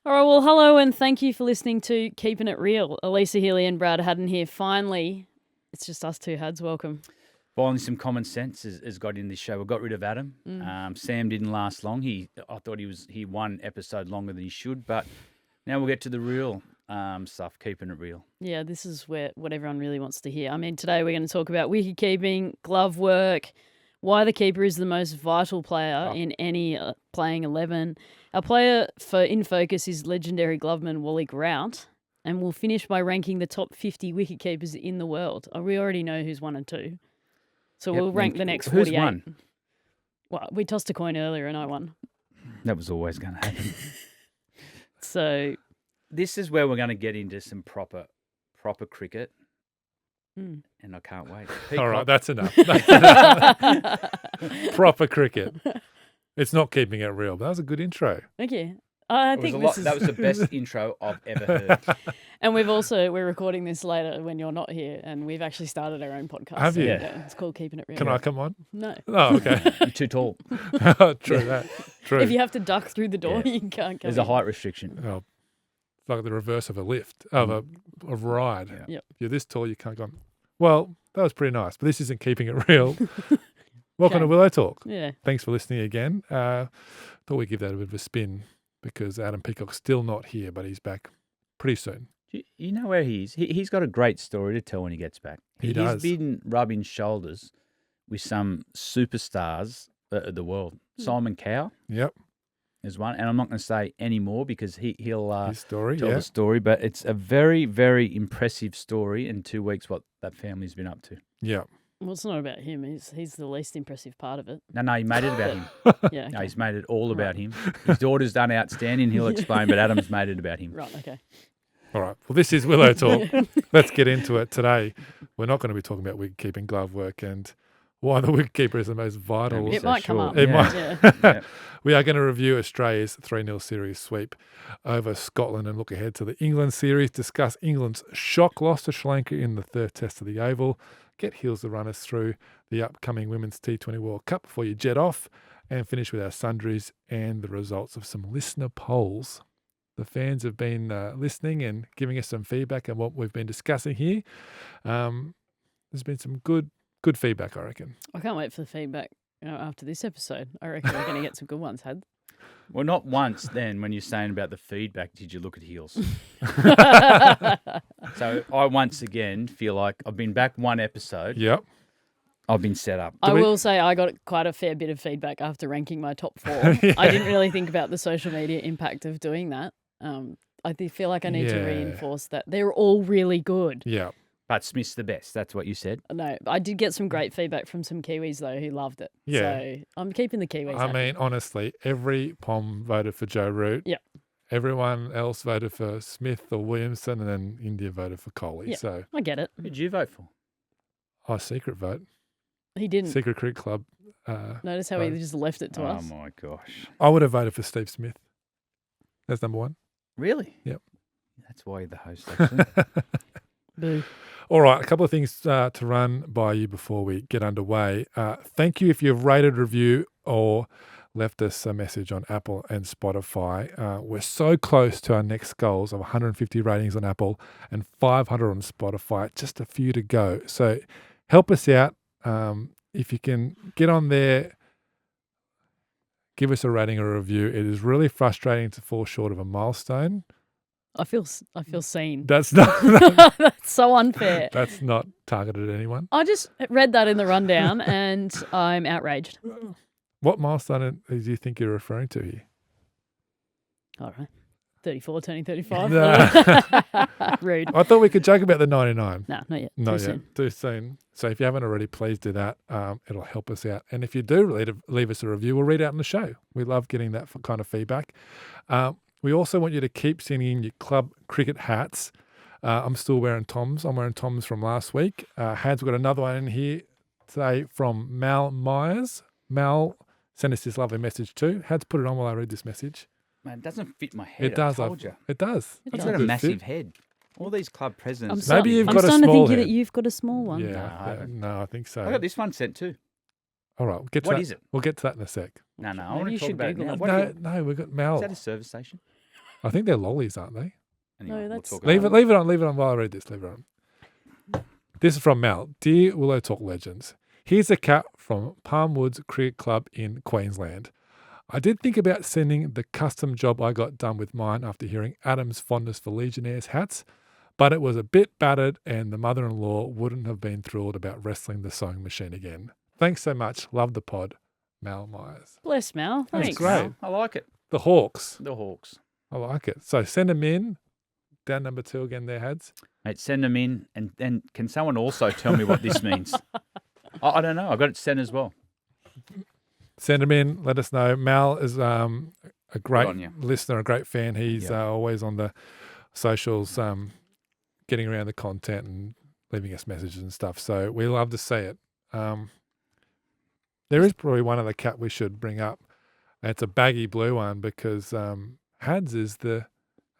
All right, well, hello and thank you for listening to Keeping It Real. Alyssa, Healy and Brad Haddin here. Finally, it's just us two, Hads. Welcome. Finally, some common sense has got in this show. We got rid of Adam. Sam didn't last long. I thought he one episode longer than he should, but now we'll get to the real stuff, keeping it real. Yeah, this is what everyone really wants to hear. I mean, today we're going to talk about wicket keeping, glove work, why the keeper is the most vital player in any playing 11. Our player in focus is legendary gloveman Wally Grout, and we'll finish by ranking the top 50 wicket keepers in the world. We already know who's 1 and 2. So we'll rank the next 48. Who's won? Well, we tossed a coin earlier and I won. That was always going to happen. So this is where we're going to get into some proper cricket. And I can't wait. All right, that's enough. That's enough. Proper cricket. It's not keeping it real, but that was a good intro. Thank you. I think that was the best intro I've ever heard. And we're recording this later when you're not here, and we've actually started our own podcast. Have you? Yeah, it's called Keeping It Real. Can I come on? No. Oh, okay. You're too tall. True that. True. If you have to duck through the door, you can't come There's in. a height restriction. Oh, it's like the reverse of a lift, of a ride. Yeah. Yep. If you're this tall, you can't go on. Well, that was pretty nice, but this isn't keeping it real. Welcome to Willow Talk. Yeah. Thanks for listening again. Thought we'd give that a bit of a spin because Adam Peacock's still not here, but he's back pretty soon. You know where he is? He's got a great story to tell when he gets back. He does. He's been rubbing shoulders with some superstars of the world. Simon Cowell Yep. is one, and I'm not going to say any more because he'll His story, tell the story, but it's a very, very impressive story in 2 weeks what that family's been up to. Yeah. Well, it's not about him. He's the least impressive part of it. No, he made it about him. Yeah. No, Okay. he's made it all about him. His daughter's done outstanding, he'll explain, but Adam's made it about him. Right. Okay. All right. Well, this is Willow Talk. Let's get into it today. We're not going to be talking about wicket keeping, glove work, and why the wicket keeper is the most vital. It might come up. It might. Yeah. Yeah. We are going to review Australia's 3-0 series sweep over Scotland and look ahead to the England series, discuss England's shock loss to Sri Lanka in the third test of the Oval, get Heels to run us through the upcoming Women's T20 World Cup before you jet off, and finish with our sundries and the results of some listener polls. The fans have been listening and giving us some feedback on what we've been discussing here. There's been some good feedback, I reckon. I can't wait for the feedback after this episode. I reckon we're going to get some good ones, Had. Well, not once then when you're saying about the feedback, did you look at Heels? So I once again feel like I've been back one episode. Yep. I've been set up. I will say I got quite a fair bit of feedback after ranking my top 4. Yeah. I didn't really think about the social media impact of doing that. I feel like I need to Yeah. reinforce that they're all really good. Yeah. But Smith's the best. That's what you said. No, I did get some great feedback from some Kiwis, though, who loved it. Yeah. So I'm keeping the Kiwis I happy. mean, honestly, every POM voted for Joe Root. Yep. Everyone else voted for Smith or Williamson, and then India voted for Kohli. Yeah. So, I get it. Who'd you vote for? secret vote. He didn't. Secret Cricket Club. Notice how he vote. just left it to Oh, us. my gosh. I would have voted for Steve Smith. That's number 1. Really? Yep. That's why you're the host, actually. Boo. All right, a couple of things to run by you before we get underway. Thank you if you've rated, review, or left us a message on Apple and Spotify. We're so close to our next goals of 150 ratings on Apple and 500 on Spotify. Just a few to go. So help us out. If you can get on there, give us a rating or a review. It is really frustrating to fall short of a milestone. I feel seen. That's not That's so unfair. that's not targeted at anyone. I just read that in the rundown and I'm outraged. What milestone do you think you're referring to here? All right. 34, turning 35. Nah. Rude. I thought we could joke about the 99. No, not yet. Not Too yet. soon. Too soon. So if you haven't already, please do that. It'll help us out. And if you do leave us a review, we'll read it out in the show. We love getting that kind of feedback. We also want you to keep sending in your club cricket hats. I'm still wearing Tom's. I'm wearing Tom's from last week. Had's got another one in here today from Mal Myers. Mal sent us this lovely message too. Had's put it on while I read this message. Man, it doesn't fit my head. It does. I told you. It does. It I've does. got a Good massive fit. head. All these club presidents. Maybe you've I'm got a starting to small think head. that you've got a small one. Yeah. No, I haven't. No, I think so. I got this one sent too. All right. We'll get to What that. is it? We'll get to that in a sec. No, I Maybe want you to talk should about it Google now. it. What is No, we've got Mal. that a service station? I think they're lollies, aren't they? Anyway, No, we'll that's- talk Leave about it on while I read this. Leave it on. This is from Mel. Dear Willow Talk legends, here's a cat from Palmwoods Cricket Club in Queensland. I did think about sending the custom job I got done with mine after hearing Adam's fondness for Legionnaires hats, but it was a bit battered and the mother-in-law wouldn't have been thrilled about wrestling the sewing machine again. Thanks so much. Love the pod. Mal Myers. Bless Mal. That's Thanks. great. I like it. The Hawks. The Hawks. I like it. So send them in. Down number 2 again, their Hads. Mate, send them in, and then can someone also tell me what this means? I don't know. I got it sent as well. Send them in. Let us know. Mal is a great on you. listener, a great fan. He's Yeah. always on the socials, getting around the content and leaving us messages and stuff. So we love to see it. There is probably one other cat we should bring up. And it's a baggy blue one because Hads is a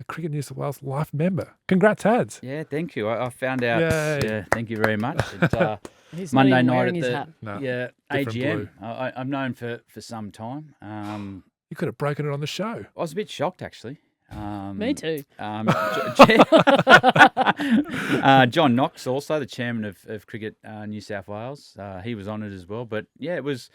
Cricket New South Wales life member. Congrats, Hads. Yeah, thank you. I found out. Yay. Yeah, thank you very much. It's, He's not Monday even night wearing at his the hat. No, yeah different AGM. I'm known for some time. you could have broken it on the show. I was a bit shocked actually. Me too. John Knox, also the chairman of Cricket New South Wales, he was on it as well. But yeah, it was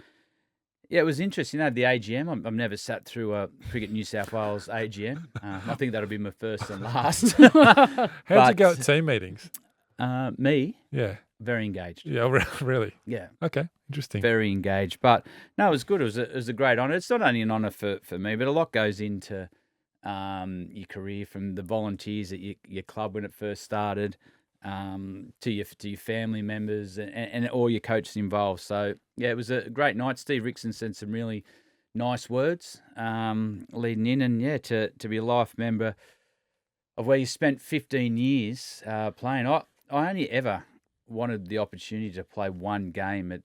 interesting. The AGM. I've never sat through a Cricket New South Wales AGM. I think that'll be my first and last. How'd you go at team meetings? Me, Yeah. very engaged. Yeah, really? Yeah. Okay, interesting. Very engaged. But no, it was good. It was a great honour. It's not only an honour for me, but a lot goes into your career, from the volunteers at your club when it first started, to your family members and all your coaches involved. So yeah, it was a great night. Steve Rickson said some really nice words leading in, and yeah, to be a life member of where you spent 15 years playing. I only ever wanted the opportunity to play one game at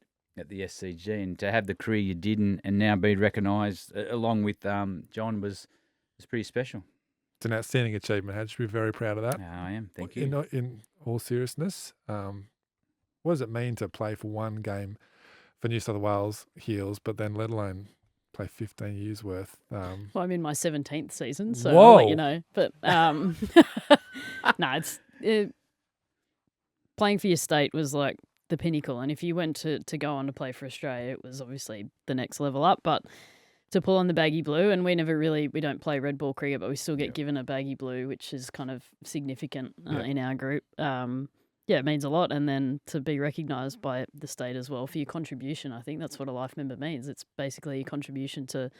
the SCG, and to have the career you did and now be recognised along with John was pretty special. It's an outstanding achievement. I should be very proud of that. I am. Thank you. In all seriousness, what does it mean to play for one game for New South Wales Heels, but then let alone play 15 years worth? Well, I'm in my 17th season, so Whoa. I'll let you know. But no, it's playing for your state was like the pinnacle. And if you went to go on to play for Australia, it was obviously the next level up. But to pull on the baggy blue, and we don't play red ball cricket, but we still get given a baggy blue, which is kind of significant in our group. Yeah, it means a lot. And then to be recognised by the state as well for your contribution, I think that's what a life member means. It's basically a contribution to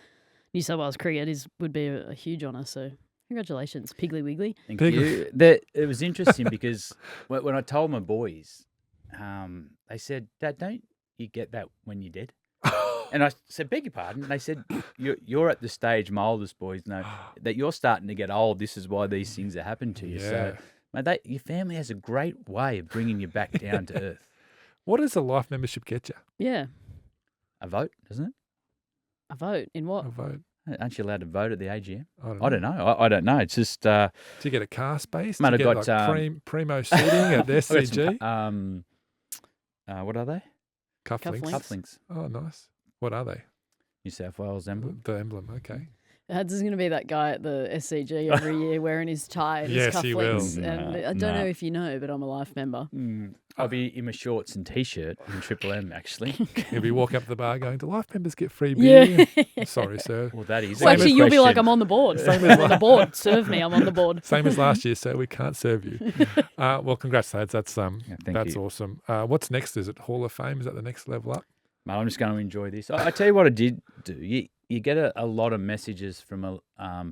New South Wales cricket would be a huge honour. So congratulations, Piggly Wiggly. Thank you. It was interesting because when I told my boys, they said, "Dad, don't you get that when you're dead?" And I said, "Beg your pardon." And they said, "You're at the stage my oldest boys know that you're starting to get old. This is why these things have happened to you." Yeah. So, mate, your family has a great way of bringing you back down to earth. What does a life membership get you? Yeah, A vote, doesn't it? a vote in what? A vote? Aren't you allowed to vote at the AGM? I don't know. I don't know. I don't know. It's just Do you get a car space? Mate, Do you I get got, like primo seating at the I got some, SCG? What are they? Cufflinks. Cufflinks. Oh, nice. What are they? New South Wales emblem. The emblem. Okay. Hads is going to be that guy at the SCG every year wearing his tie and his Yes, he will. cufflinks. And I don't know if you know, but I'm a life member. I'll be in my shorts and t-shirt in Triple M, actually. He'll be walking up to the bar going, "Do life members get free beer?" Yeah. Sorry, sir. Well, that is. Well, a actually, good you'll be like, question. I'm on the board. I'm on the board. Serve me. I'm on the board. Same as last year, sir. We can't serve you. Well, congrats, lads. That's thank that's you. awesome. What's next? Is it Hall of Fame? Is that the next level up? Mate, I'm just going to enjoy this. I tell you what I did do. You get a lot of messages from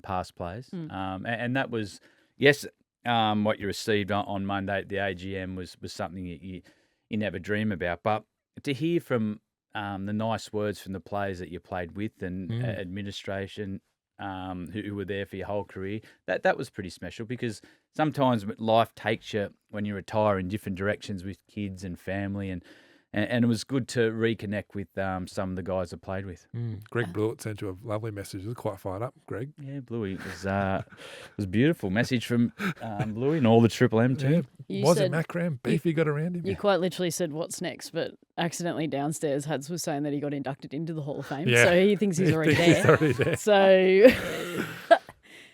past players. And that was, yes, what you received on Monday at the AGM was something you never dream about. But to hear from the nice words from the players that you played with and administration who were there for your whole career, that was pretty special, because sometimes life takes you when you retire in different directions with kids and family, and it was good to reconnect with some of the guys I played with. Greg Blewett sent you a lovely message. He was quite fired up, Greg. Yeah, Bluey was beautiful message from Bluey and all the Triple M team. You Was it said- Macram? Beef you got around him? You quite literally said, "What's next?" But accidentally downstairs, Hads was saying that he got inducted into the Hall of Fame. Yeah. So he thinks he's already He's there. already there. So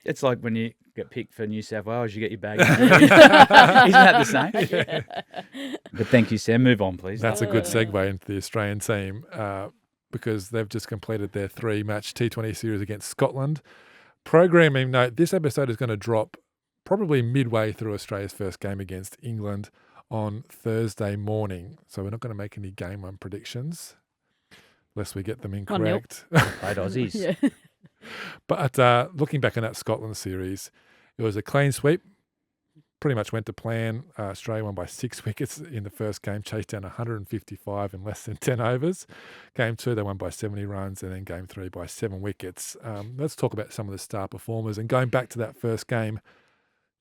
It's like when you get picked for New South Wales, you get your bag. Isn't that the same? Yeah. But thank you, Sam. Move on, please. That's a good segue into the Australian team because they've just completed their 3-match T20 series against Scotland. Programming note, this episode is going to drop probably midway through Australia's first game against England on Thursday morning. So we're not going to make any game one predictions unless we get them incorrect. Played Aussies. Yeah. But looking back on that Scotland series, it was a clean sweep. Pretty much went to plan. Australia won by 6 wickets in the first game, chased down 155 in less than 10 overs. Game 2, they won by 70 runs, and then game 3 by 7 wickets. Let's talk about some of the star performers. And going back to that first game,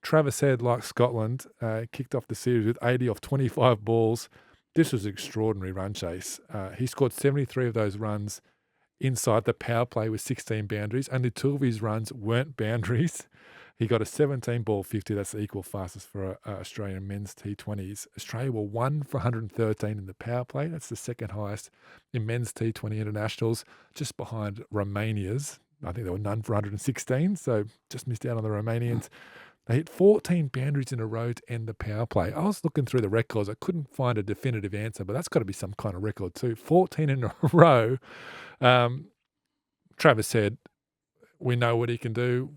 Travis Head, like Scotland, kicked off the series with 80 off 25 balls. This was an extraordinary run chase. He scored 73 of those runs inside the power play with 16 boundaries. Only 2 of his runs weren't boundaries. He got a 17-ball 50. That's the equal fastest for Australian men's T20s. Australia were 1 for 113 in the power play. That's the second highest in men's T20 internationals, just behind Romania's. I think they were none for 116, so just missed out on the Romanians. They hit 14 boundaries in a row to end the power play. I was looking through the records. I couldn't find a definitive answer, but that's got to be some kind of record too. 14 in a row. Travis said, we know what he can do.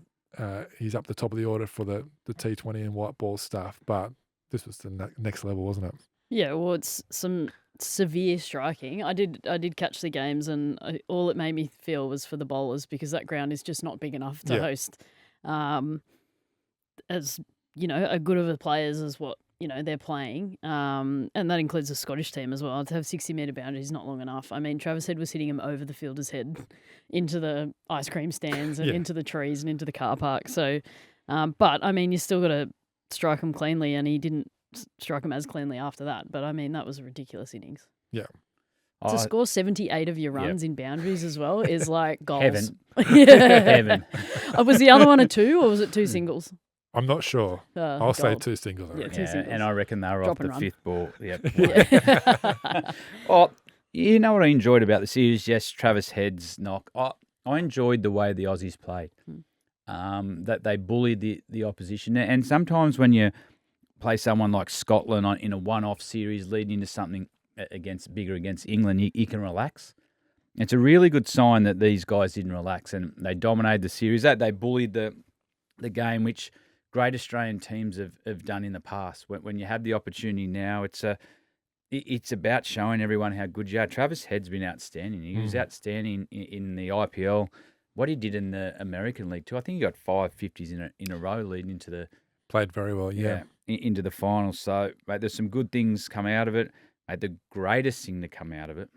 He's up the top of the order for the T20 and white ball stuff, but this was the next level, wasn't it? Yeah, well, it's some severe striking. I did catch the games, and all it made me feel was for the bowlers because that ground is just not big enough to host as a good of a players as what they're playing, and that includes the Scottish team as well. To have 60-metre boundaries is not long enough. I mean, Travis Head was hitting him over the fielder's head into the ice cream stands and into the trees and into the car park. So, but I mean, you still got to strike him cleanly, and he didn't strike him as cleanly after that. But I mean, that was a ridiculous innings. Yeah. To score 78 of your runs in boundaries as well is like goals. Heaven. Heaven. Was the other one a 2 or was it 2 singles? I'm not sure. I'll say 2 singles. I reckon. 2 singles. And I reckon they were Drop off and the run. 5th ball. Yep. Yeah. Oh, you know what I enjoyed about the series? Yes, Travis Head's knock. I enjoyed the way the Aussies played. That they bullied the opposition. And sometimes when you play someone like Scotland in a one-off series leading into something bigger against England, you can relax. It's a really good sign that these guys didn't relax and they dominated the series. That they bullied the game, which great Australian teams have done in the past. When you have the opportunity now, it's about showing everyone how good you are. Travis Head's been outstanding. He was outstanding in the IPL. What he did in the American League too, I think he got 5 50s in a row leading into the Played very well, into the finals. So, mate, there's some good things come out of it. Mate, the greatest thing to come out of it,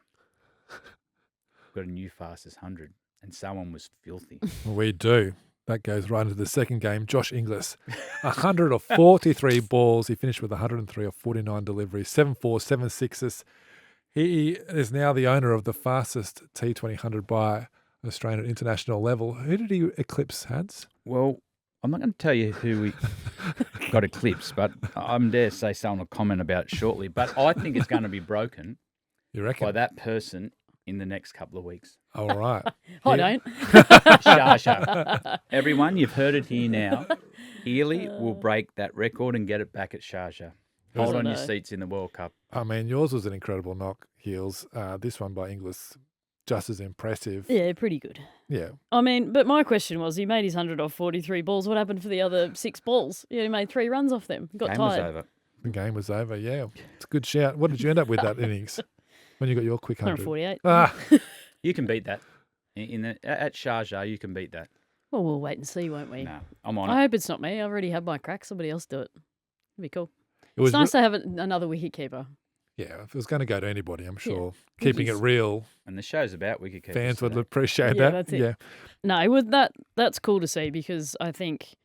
got a new fastest 100, and someone was filthy. We do. That goes right into the second game. Josh Inglis, 100 of 43 balls. He finished with 103 of 49 deliveries, 7 7 sixes. He is now the owner of the fastest T20 100 by Australian at international level. Who did he eclipse, Hads? Well, I'm not going to tell you who we got eclipsed, but I'm dare say someone will comment about it shortly. But I think it's going to be broken You reckon? by that person in the next couple of weeks. All right. I don't. Sharjah. Everyone, you've heard it here now. Healy will break that record and get it back at Sharjah. Hold on your seats in the World Cup. I mean, yours was an incredible knock, Heels. This one by Inglis, just as impressive. Yeah, pretty good. Yeah. I mean, but my question was, he made his 100 off 43 balls. What happened for the other 6 balls? He only made 3 runs off them. Got Game tired. was over. The game was over, yeah. It's a good shout. What did you end up with that innings when you got your quick 100? 148. Ah, You can beat that. At Sharjah, you can beat that. Well, we'll wait and see, won't we? No, I'm on I it. hope it's not me. I've already had my crack. Somebody else do it. It'd be cool. it was It's nice to have another wicket keeper. yeah, if it was going to go to anybody, I'm sure. Which Keeping it is- real, And the show's about wicketkeepers. fans would today. appreciate Yeah, that. that's it. Yeah. No, that's cool to see because I think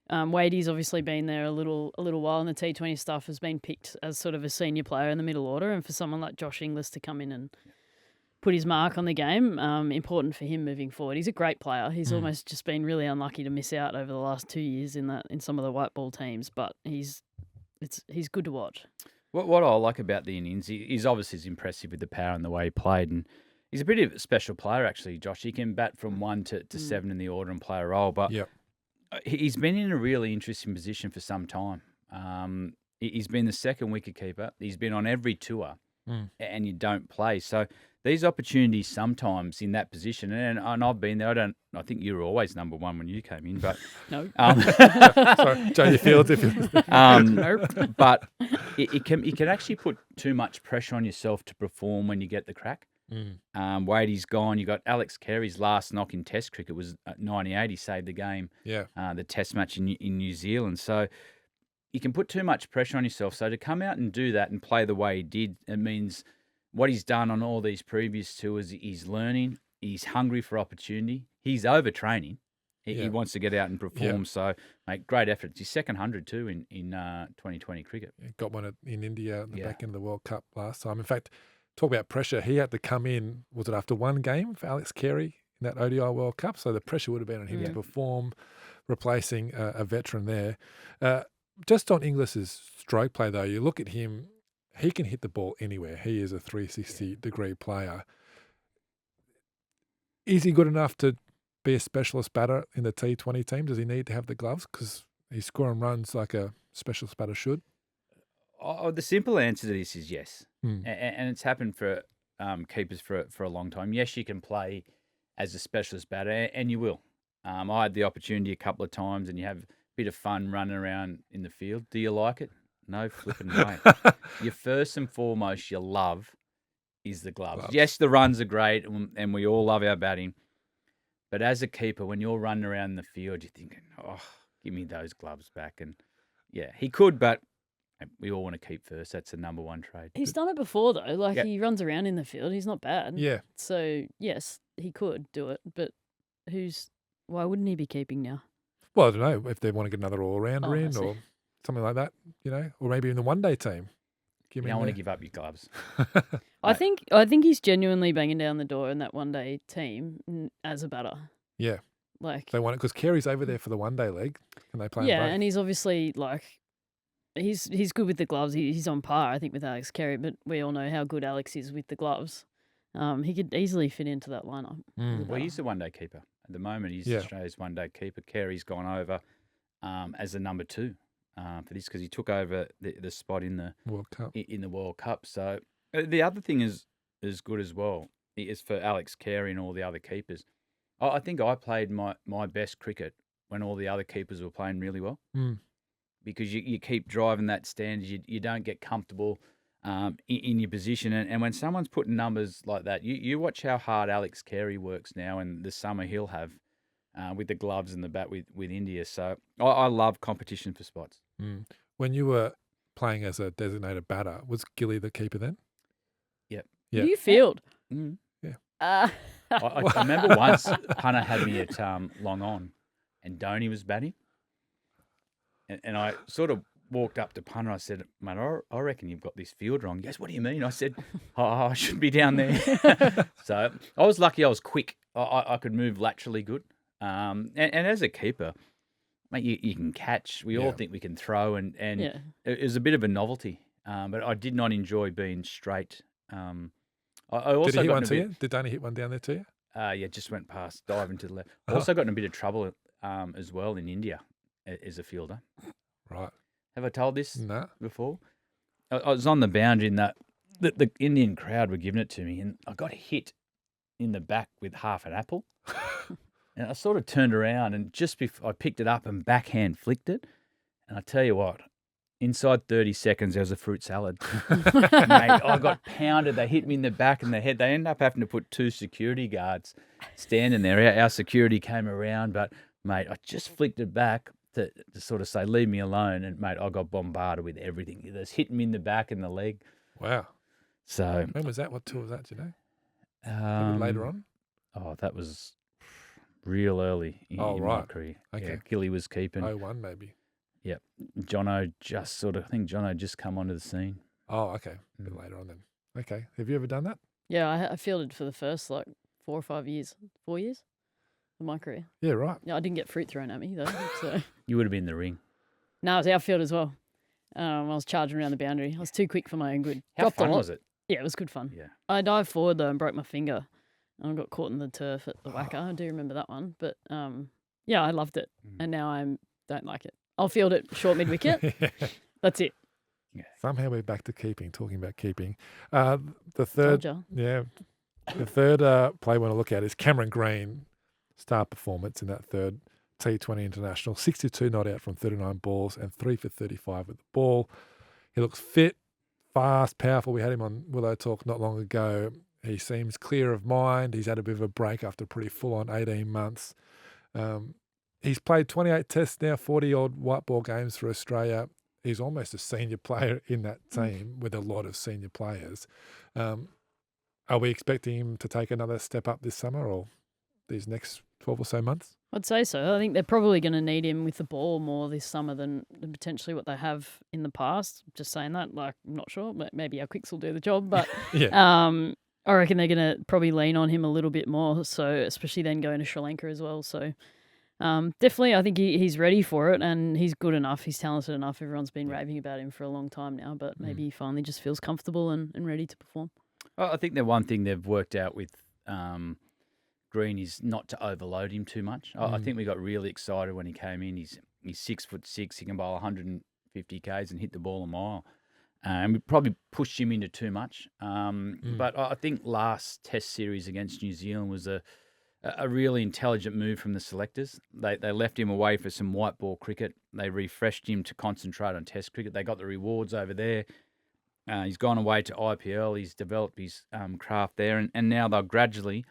Wadey's obviously been there a little while, and the T20 stuff has been picked as sort of a senior player in the middle order, and for someone like Josh Inglis to come in and put his mark on the game, important for him moving forward. He's a great player. He's almost just been really unlucky to miss out over the last 2 years in some of the white ball teams, but he's good to watch. What I like about the innings, he's obviously impressive with the power and the way he played, and he's a pretty special player actually, Josh. He can bat from 1 to 7 in the order and play a role, but Yep. He's been in a really interesting position for some time. He's been the second wicketkeeper. He's been on every tour, and you don't play. So these opportunities sometimes in that position, and I've been there. I think you were always number one when you came in, but No. Sorry, Jodie Fields. If you but it can actually put too much pressure on yourself to perform when you get the crack. Wadey's gone. You got Alex Carey's last knock in Test cricket was at 98. He saved the game. Yeah. The Test match in New Zealand. So you can put too much pressure on yourself. So to come out and do that and play the way he did, it means what he's done on all these previous tours. He's learning. He's hungry for opportunity. He's overtraining. He wants to get out and perform. Yeah. So, mate, great effort. It's his second 100 too in 2020 cricket. got one in India at the back end of the World Cup last time. In fact, talk about pressure. He had to come in, was it after one game for Alex Carey in that ODI World Cup? So the pressure would have been on him to perform, replacing a veteran there. Just on Inglis's stroke play, though, you look at him, he can hit the ball anywhere. He is a 360-degree player. Is he good enough to be a specialist batter in the T20 team? Does he need to have the gloves? Because he's scoring runs like a specialist batter should. Oh, the simple answer to this is yes. And it's happened for keepers for a long time. Yes, you can play as a specialist batter, and you will. I had the opportunity a couple of times, and you have a bit of fun running around in the field. Do you like it? No flipping way. Your first and foremost, your love is the gloves. Yes, the runs are great, and we all love our batting. But as a keeper, when you're running around the field, you're thinking, oh, give me those gloves back. And, yeah, he could, but we all want to keep first. That's the number one trade. He's done it before, though. Like, he runs around in the field. He's not bad. Yeah. So, yes, he could do it. But why wouldn't he be keeping now? Well, I don't know if they want to get another all-rounder in I see. or something like that, or maybe in the one-day team. You don't want to give up your gloves. I think he's genuinely banging down the door in that one-day team as a batter. Yeah. Like, They want it because Carey's over there for the one-day leg. Can they play yeah, both? and he's obviously, like, he's good with the gloves. He's on par, I think, with Alex Carey, but we all know how good Alex is with the gloves. He could easily fit into that lineup. Well, he's the one-day keeper. At the moment, he's Australia's one-day keeper. Carey's gone over as the number two for this because he took over the spot in the World Cup. In the World Cup. So the other thing is good as well is for Alex Carey and all the other keepers. I think I played my best cricket when all the other keepers were playing really well because you keep driving that standard. You don't get comfortable in your position. And when someone's putting numbers like that, you watch how hard Alex Carey works now and the summer he'll have with the gloves and the bat with India. So I love competition for spots. When you were playing as a designated batter, was Gilly the keeper then? Yep. Yeah. You field. Yeah. I remember once Punter had me at long on and Dhoni was batting. And I sort of walked up to Punter. I said, mate, I reckon you've got this field wrong. He goes, what do you mean? I said, I should be down there. So I was lucky I was quick. I could move laterally good. And as a keeper, mate, you can catch. We all think we can throw. And it was a bit of a novelty. But I did not enjoy being straight. I also Did he hit got one in a to bit, you? Did Dhoni hit one down there to you? Yeah, just went past, diving to the left. I also got in a bit of trouble as well in India as a fielder. Right. Have I told this No. before? I was on the boundary and the Indian crowd were giving it to me, and I got hit in the back with half an apple. And I sort of turned around, and just before I picked it up and backhand flicked it. And I tell you what, inside 30 seconds, there was a fruit salad. Mate, I got pounded. They hit me in the back and the head. They ended up having to put 2 security guards standing there. Our security came around, but, mate, I just flicked it back to sort of say, leave me alone. And, mate, I got bombarded with everything. It was hitting me in the back and the leg. Wow. So When was that? What tour was that, do you know? Maybe later on? Oh, that was real early in my career. Okay. Yeah, Gilly was keeping. 01 maybe. Yep. I think Jono just come onto the scene. Oh, okay. A bit later on then. Okay. Have you ever done that? Yeah, I fielded for the first, 4 or 5 years. 4 years of my career. Yeah, right. Yeah, I didn't get fruit thrown at me, though. So. You would have been in the ring. No, I was outfield as well. I was charging around the boundary. I was too quick for my own good. How Dropped a fun lot. was it? Yeah, it was good fun. Yeah. I dived forward, though, and broke my finger. And I got caught in the turf at the Wacker. I do remember that one. But Yeah, I loved it, and now I don't like it. I'll field it short mid wicket. That's it. Somehow we're back to talking about keeping. The third, Told the third play I want to look at is Cameron Green, star performance in that third T20 International. 62 not out from 39 balls and 3 for 35 with the ball. He looks fit, fast, powerful. We had him on Willow Talk not long ago. He seems clear of mind. He's had a bit of a break after a pretty full-on 18 months. He's played 28 tests now, 40-odd white ball games for Australia. He's almost a senior player in that team with a lot of senior players. Are we expecting him to take another step up this summer or these next 12 or so months? I'd say so. I think they're probably going to need him with the ball more this summer than potentially what they have in the past. Just saying that, like, I'm not sure. Maybe our quicks will do the job, but I reckon they're going to probably lean on him a little bit more. So especially then going to Sri Lanka as well. So definitely, I think he's ready for it, and he's good enough. He's talented enough. Everyone's been raving about him for a long time now, but maybe he finally just feels comfortable and ready to perform. I think the one thing they've worked out with Green is not to overload him too much. I think we got really excited when he came in. He's 6'6". He can bowl 150 Ks and hit the ball a mile. And we probably pushed him into too much. But I think last Test series against New Zealand was a really intelligent move from the selectors. They left him away for some white ball cricket. They refreshed him to concentrate on Test cricket. They got the rewards over there. He's gone away to IPL. He's developed his craft there. And now they'll gradually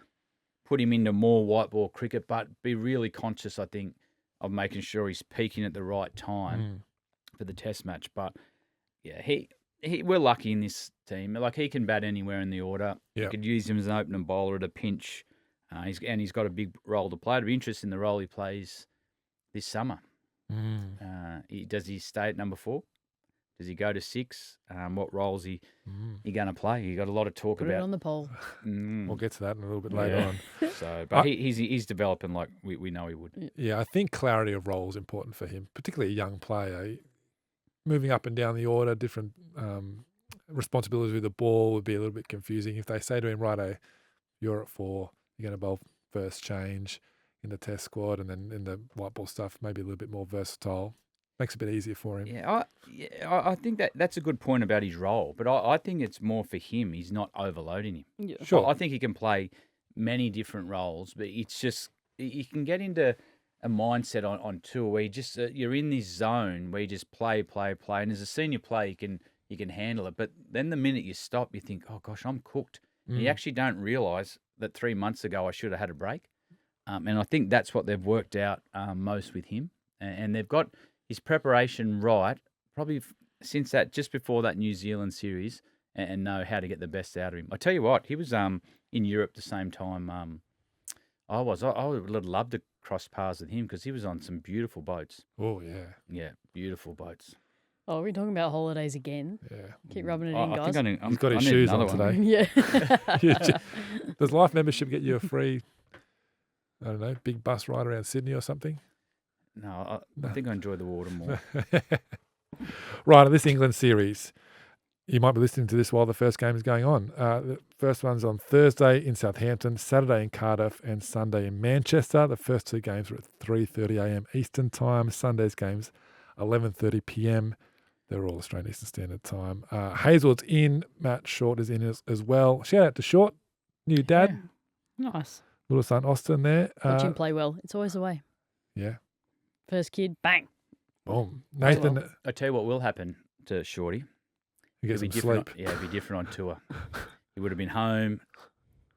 put him into more white ball cricket, but be really conscious, I think, of making sure he's peaking at the right time for the Test match. But, yeah, we're lucky in this team. Like, he can bat anywhere in the order. You could use him as an opening bowler at a pinch. He's got a big role to play. It'll be interesting the role he plays this summer. Does he stay at number 4? Does he go to 6? What roles he going to play? You got a lot of talk Put about. it on the poll. We'll get to that in a little bit later on. So, but he's developing like we know he would. Yeah, I think clarity of role is important for him, particularly a young player. Moving up and down the order, different responsibilities with the ball would be a little bit confusing. If they say to him, righto, you're at 4, you're going to bowl first change in the Test squad, and then in the white ball stuff, maybe a little bit more versatile. Makes it a bit easier for him. I think that's a good point about his role, but I think it's more for him. He's not overloading him. Yeah. Sure. I think he can play many different roles, but it's just you can get into a mindset on tour where you just you're in this zone where you just play, and as a senior player you can handle it. But then the minute you stop, you think, oh gosh, I'm cooked. And you actually don't realise that 3 months ago I should have had a break. And I think that's what they've worked out most with him, and they've got his preparation right, probably since that, just before that New Zealand series, and know how to get the best out of him. I tell you what, he was in Europe the same time I was. I would have loved to cross paths with him because he was on some beautiful boats. Oh, yeah. Yeah, beautiful boats. Oh, are we talking about holidays again? Yeah. Keep rubbing it in, I guys. think He's got his I need shoes on another one. today. Yeah. Does Life membership get you a free, I don't know, big bus ride around Sydney or something? No, I think I enjoy the water more. Right, this England series, you might be listening to this while the first game is going on. The first one's on Thursday in Southampton, Saturday in Cardiff, and Sunday in Manchester. The first 2 games are at 3:30am Eastern Time. Sunday's games, 11:30pm. They're all Australian Eastern Standard Time. Hazelwood's in. Matt Short is in as well. Shout out to Short, new dad. Yeah. Nice. Little son Austin there. Watch him play well. It's always the way. Yeah. First kid, bang. Boom. Nathan. I tell you what will happen to Shorty. You get some different. sleep. It'd be different on tour. He would have been home,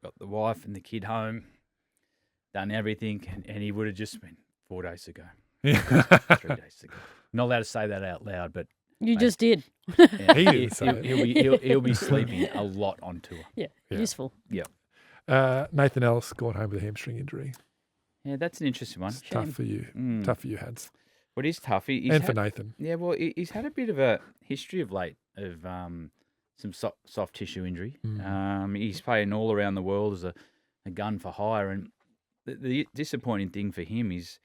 got the wife and the kid home, done everything, and he would have just been 4 days ago. 3 days ago. Not allowed to say that out loud, but You just did. yeah, He didn't say it. he'll be sleeping a lot on tour. Yeah. Yeah. Useful. Nathan Ellis gone home with a hamstring injury. Yeah, that's an interesting one. It's tough for you. Tough for you, Hads. Well, it is tough. For Nathan. Yeah, well, he's had a bit of a history of late of some soft tissue injury. He's playing all around the world as a gun for hire, and the disappointing thing for him is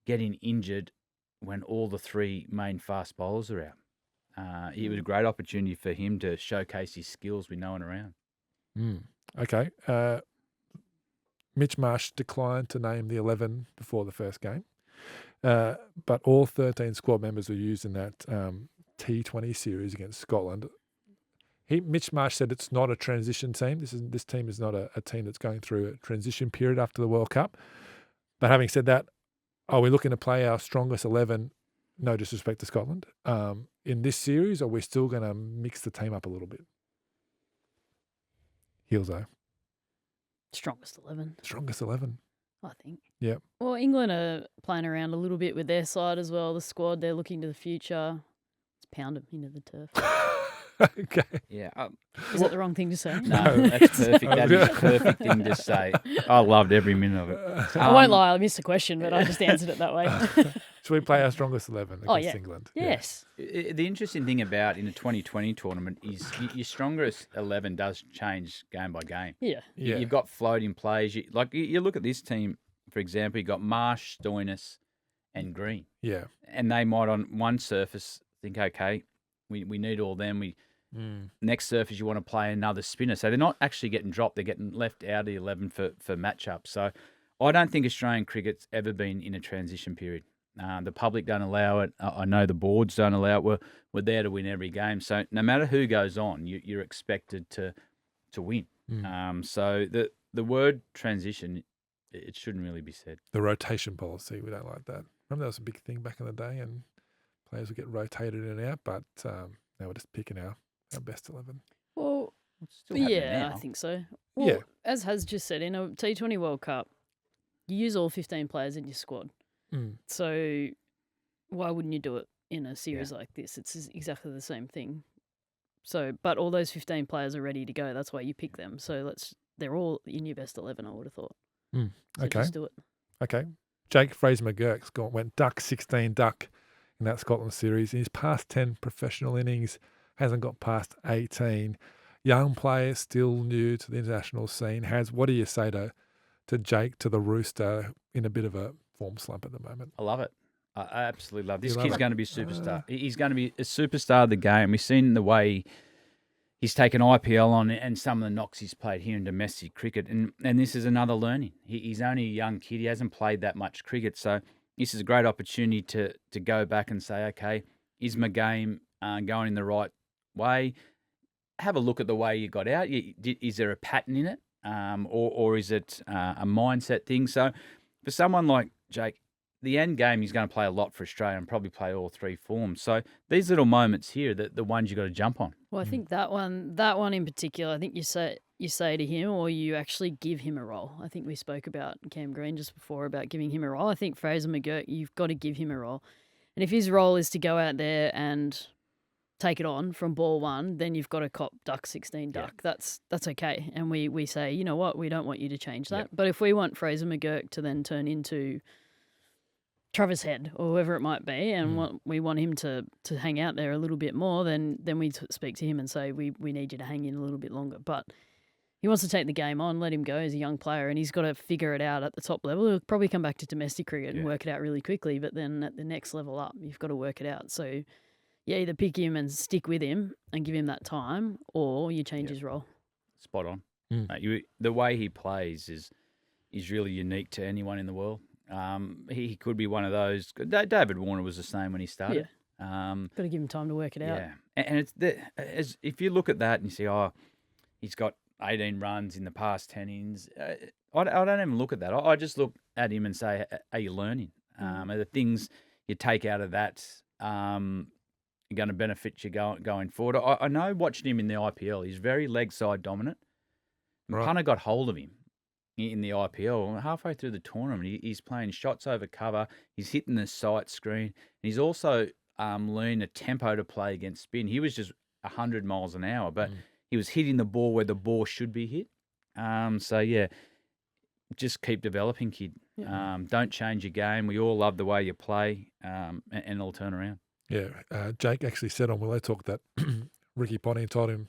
getting injured when all the 3 main fast bowlers are out. It was a great opportunity for him to showcase his skills with no one around. Okay. Mitch Marsh declined to name the 11 before the first game, but all 13 squad members were used in that T20 series against Scotland. Mitch Marsh said it's not a transition team. This team is not a team that's going through a transition period after the World Cup. But having said that, are we looking to play our strongest 11, no disrespect to Scotland, in this series, or are we still going to mix the team up a little bit? Heels, though. Strongest 11. Strongest 11. I think. Yeah. Well, England are playing around a little bit with their side as well. The squad, they're looking to the future. Let's pound them into the turf. Okay. Yeah. Is that the wrong thing to say? No, that's perfect. That is a perfect thing to say. I loved every minute of it. I won't lie, I missed the question, but I just answered it that way. Should we play our strongest 11 against England? Yes. The interesting thing about in a 2020 tournament is your strongest 11 does change game by game. Yeah. You've got floating players. You look at this team, for example, you've got Marsh, Stoinis, and Green. Yeah. And they might on one surface think, okay, we need all them. Next surface, you want to play another spinner. So they're not actually getting dropped. They're getting left out of the 11 for matchups. So I don't think Australian cricket's ever been in a transition period. The public don't allow it. I know the boards don't allow it. We're there to win every game. So no matter who goes on, you're expected to win. So the word transition, it shouldn't really be said. The rotation policy, we don't like that. Remember that was a big thing back in the day, and players would get rotated in and out, but now we're just picking our best 11. Well, It's still happening yeah, now. I think so. Well, as Has just said, in a T20 World Cup, you use all 15 players in your squad. So why wouldn't you do it in a series like this? It's exactly the same thing. So, but all those 15 players are ready to go. That's why you pick them. So they're all in your best 11, I would have thought. So Okay. just do it. Okay. Jake Fraser-McGurk went duck 16 duck in that Scotland series. In his past 10 professional innings, hasn't got past 18. Young player, still new to the international scene. What do you say to Jake, to the Rooster, in a bit of a form slump at the moment? I love it. I absolutely love it. This You love kid's it? going to be a superstar. He's going to be a superstar of the game. We've seen the way he's taken IPL on and some of the knocks he's played here in domestic cricket. And this is another learning. He's only a young kid. He hasn't played that much cricket. So this is a great opportunity to go back and say, okay, is my game going in the right way? Have a look at the way you got out. Is there a pattern in it? Or is it a mindset thing? So for someone like Jake, the end game, he's going to play a lot for Australia and probably play all three forms. So these little moments here, the ones you got to jump on. Well, I think that one in particular, I think you say to him, or you actually give him a role. I think we spoke about Cam Green just before about giving him a role. I think Fraser-McGurk, you've got to give him a role. And if his role is to go out there and take it on from ball one, then you've got to cop duck 16 duck. Yeah. That's okay. And we say, you know what, we don't want you to change that. Yeah. But if we want Fraser-McGurk to then turn into Travis Head or whoever it might be, and we want him to hang out there a little bit more, then we speak to him and say, we need you to hang in a little bit longer. But he wants to take the game on, let him go as a young player, and he's got to figure it out at the top level. He'll probably come back to domestic cricket and work it out really quickly, but then at the next level up, you've got to work it out. So either pick him and stick with him and give him that time, or you change his role. Spot on. The way he plays is really unique to anyone in the world. He could be one of those. David Warner was the same when he started. Yeah. Got to give him time to work it out. Yeah, and it's if you look at that and you say, he's got 18 runs in the past 10 innings. I don't even look at that. I just look at him and say, are you learning? Are the things you take out of that going to benefit you going forward? I know watching him in the IPL, he's very leg side dominant. Right. Punter got hold of him in the IPL. Halfway through the tournament, he's playing shots over cover. He's hitting the sight screen. And he's also learned a tempo to play against spin. He was just 100 miles an hour, but he was hitting the ball where the ball should be hit. Just keep developing, kid. Yeah. Don't change your game. We all love the way you play, and it'll turn around. Yeah, Jake actually said on Willow Talk that Ricky Ponting told him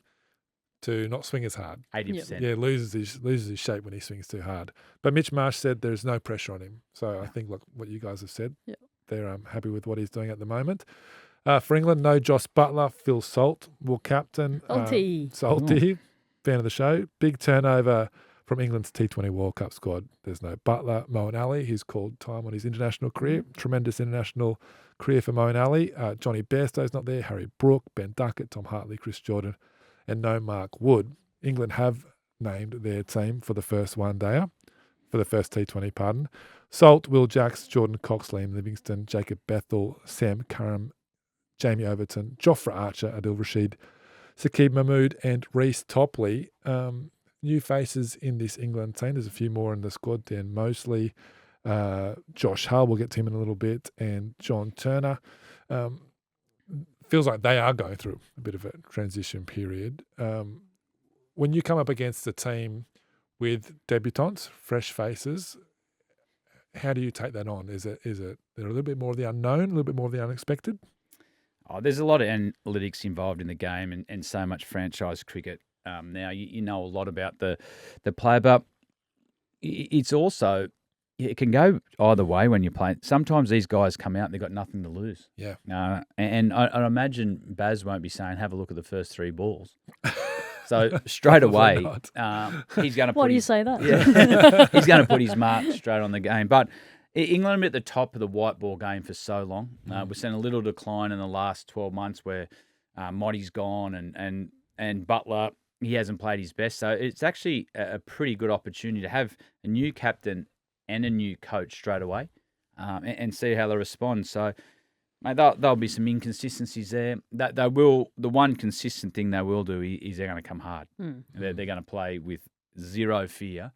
to not swing as hard. 80%. Yeah, loses his shape when he swings too hard. But Mitch Marsh said there's no pressure on him. So I think, like what you guys have said, they're happy with what he's doing at the moment. For England, no Joss Buttler, Phil Salt will captain. Salty. Fan of the show. Big turnover From England's T20 World Cup squad, there's no Butler. Moeen Ali, who's called time on his international career. Tremendous international career for Moeen Ali. Johnny Bairstow's not there. Harry Brook, Ben Duckett, Tom Hartley, Chris Jordan, and no Mark Wood. England have named their team for the first one-dayer, for the first T20, pardon. Salt, Will Jacks, Jordan Cox, Liam Livingston, Jacob Bethel, Sam Curran, Jamie Overton, Jofra Archer, Adil Rashid, Saqib Mahmood, and Reece Topley. New faces in this England team. There's a few more in the squad. Dan Mosley, Josh Hull, we'll get to him in a little bit, and John Turner. Feels like they are going through a bit of a transition period. When you come up against a team with debutants, fresh faces, how do you take that on? Is it there a little bit more of the unknown, a little bit more of the unexpected? Oh, there's a lot of analytics involved in the game and so much franchise cricket. Now, you know a lot about the player, but it's also, it can go either way when you're playing. Sometimes these guys come out and they've got nothing to lose. Yeah. And I imagine Baz won't be saying, have a look at the first three balls. So straight away, he's going to put Why do you say that? Yeah, he's going to put his mark straight on the game. But England have been at the top of the white ball game for so long. We've seen a little decline in the last 12 months where Moddy's gone and Butler, he hasn't played his best. So it's actually a pretty good opportunity to have a new captain and a new coach straight away and see how they respond. So, mate, there'll be some inconsistencies there. That they will. The one consistent thing they will do is they're going to come hard. They're going to play with zero fear,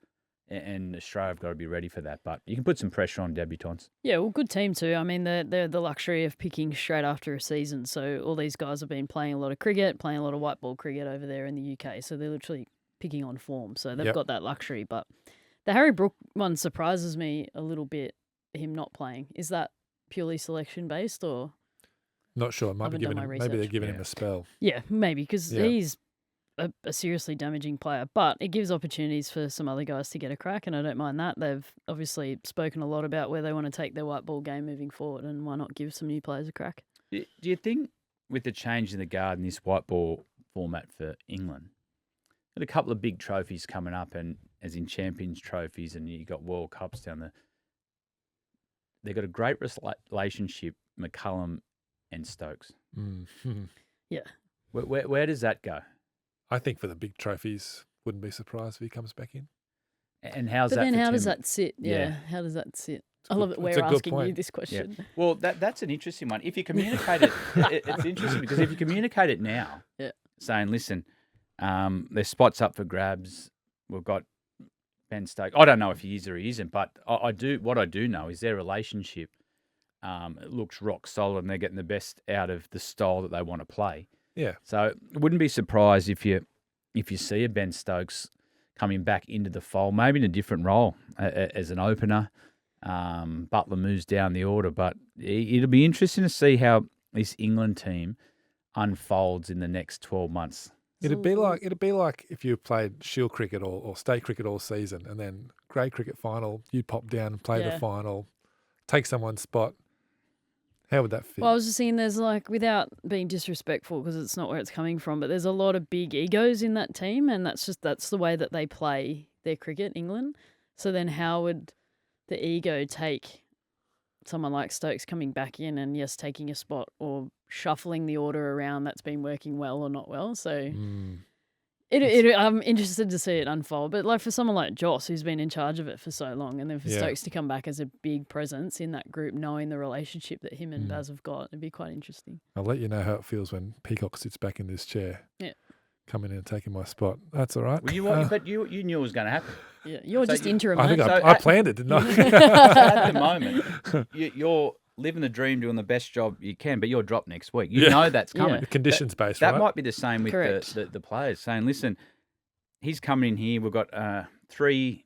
and Australia have got to be ready for that. But you can put some pressure on debutants. Yeah, well, good team too. I mean, they're the luxury of picking straight after a season. So all these guys have been playing a lot of cricket, playing a lot of white ball cricket over there in the UK. So they're literally picking on form. So they've got that luxury. But the Harry Brook one surprises me a little bit, him not playing. Is that purely selection based or? Not sure. Maybe they're giving him a spell. Yeah, maybe because he's a seriously damaging player, but it gives opportunities for some other guys to get a crack, and I don't mind that. They've obviously spoken a lot about where they want to take their white ball game moving forward, and why not give some new players a crack? Do you think with the change in the guard in this white ball format for England, got a couple of big trophies coming up, and as in Champions trophies, and you got World Cups down there, they've got a great relationship, McCullum and Stokes. Yeah. Where does that go? I think for the big trophies, wouldn't be surprised if he comes back in. And how's but that? then for how Tim? does that sit? Yeah. How does that sit? I love it. We're asking you this question. Yeah. Well, that's an interesting one. If you communicate it, it's interesting because if you communicate it now, saying, listen, there's spots up for grabs. We've got Ben Stokes. I don't know if he is or he isn't, but I do. What I do know is their relationship. It looks rock solid, and they're getting the best out of the style that they want to play. Yeah. So I wouldn't be surprised if you see a Ben Stokes coming back into the fold, maybe in a different role as an opener. Butler moves down the order, but it'll be interesting to see how this England team unfolds in the next 12 months. It'd be like if you played Shield cricket or state cricket all season, and then grade cricket final, you pop down and play the final, take someone's spot. How would that fit? Well, I was just saying there's without being disrespectful because it's not where it's coming from, but there's a lot of big egos in that team, and that's the way that they play their cricket, England. So then how would the ego take someone like Stokes coming back in and, yes, taking a spot or shuffling the order around that's been working well or not well? So I'm interested to see it unfold. But for someone like Joss, who's been in charge of it for so long, and then for Stokes to come back as a big presence in that group, knowing the relationship that him and Baz have got, it'd be quite interesting. I'll let you know how it feels when Peacock sits back in this chair. Yeah. Coming in and taking my spot. That's all right. Well, but you knew it was going to happen. Yeah, you're just interim. I think I planned it, didn't I? So at the moment, you're living the dream, doing the best job you can, but you're dropped next week. You know that's coming. The conditions based, that right? might be the same with the players saying, listen, he's coming in here. We've got 3,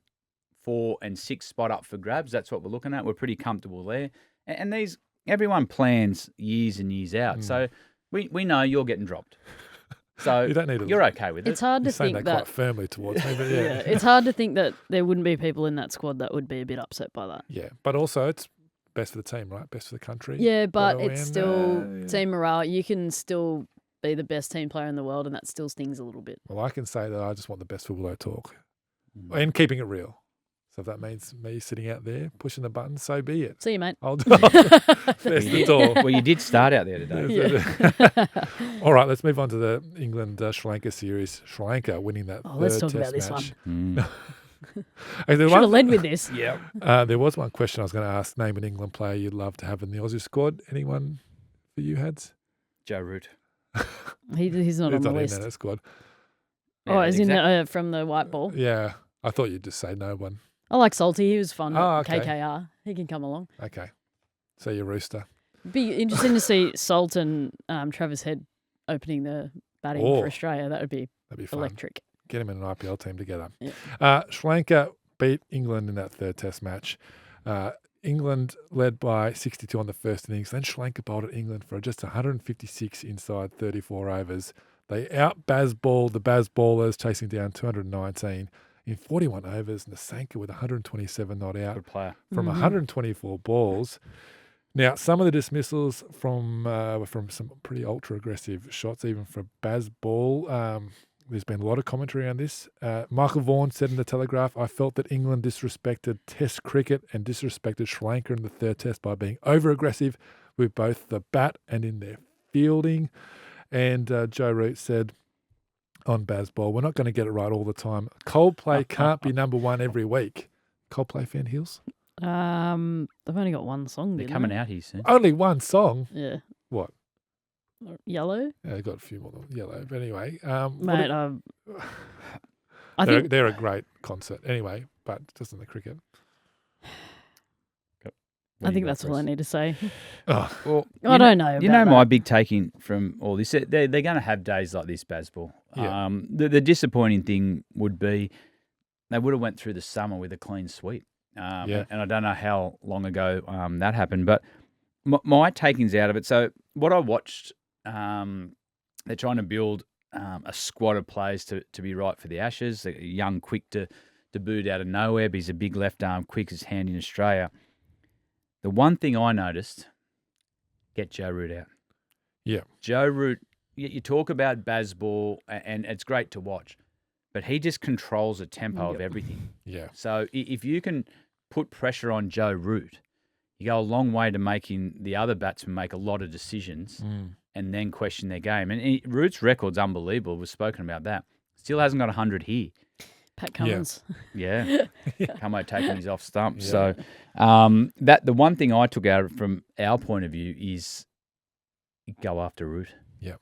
4, and 6 spot up for grabs. That's what we're looking at. We're pretty comfortable there. And everyone plans years and years out. So we know you're getting dropped. So you don't need you're okay with it. It's hard to think that quite firmly towards me, but it's hard to think that there wouldn't be people in that squad that would be a bit upset by that. Yeah, but also it's best for the team, right? Best for the country. Yeah, but it's still team morale. You can still be the best team player in the world, and that still stings a little bit. Well, I can say that I just want the best for Willow Talk. and keeping it real. So if that means me sitting out there pushing the button, so be it. See you, mate. I'll do There's the door. Well, you did start out there today. Yeah. All right, let's move on to the England-Sri Lanka series. Sri Lanka winning that Let's third talk about test this one. match. Mm. There Should have was- led with this. Yeah. there was one question I was going to ask. Name an England player you'd love to have in the Aussie squad. Anyone for you, Hads? Joe Root. He's not on He's the not list. in that squad. Oh, as in exactly. from the white ball. Yeah, I thought you'd just say no one. I like Salty. He was fun Oh, at okay. KKR. He can come along. Okay, so you're Rooster. Be interesting to see Salt and Travis Head opening the batting Oh. for Australia. That would be That'd be fun. electric. Get him in an IPL team together. Yeah. Sri Lanka beat England in that third test match. England led by 62 on the first innings. Then Sri Lanka bowled at England for just 156 inside 34 overs. They out-Baz-balled the Baz ballers, chasing down 219 in 41 overs. Nasanka with 127 not out Good player. from Mhm. 124 balls. Now, some of the dismissals were from some pretty ultra-aggressive shots, even for Baz Ball. There's been a lot of commentary on this. Michael Vaughan said in the Telegraph, I felt that England disrespected Test cricket and disrespected Sri Lanka in the third test by being over-aggressive with both the bat and in their fielding. And Joe Root said on Baz Ball, we're not going to get it right all the time. Coldplay can't be number one every week. Coldplay fan, Heels? They've only got one song. They're didn't coming they? out here soon. Only one song. Yeah. What? Yellow, Yeah, they've got a few more than Yellow. But anyway, mate. I think they're a great concert anyway, but just in the cricket. I think that's all I need to say. Oh, Well, I don't know. You about know my that. big taking from all this. They're going to have days like this, Bazball. Yeah. The disappointing thing would be they would have went through the summer with a clean sweep. Yeah. And I don't know how long ago that happened, but my takings out of it. So what I watched, they're trying to build a squad of players to be right for the Ashes. A young, quick to boot out of nowhere, but he's a big left arm, quick as hand in Australia. The one thing I noticed, get Joe Root out. Yeah. Joe Root, you talk about Bazball, and it's great to watch, but he just controls the tempo of everything. yeah. So if you can put pressure on Joe Root, you go a long way to making the other batsmen make a lot of decisions and then question their game. And Root's record's unbelievable. We've spoken about that. Still hasn't got 100 here. Pat Cummins. Yeah. Camo taking his off stump. Yeah. So that the one thing I took out from our point of view is go after Root. Yeah.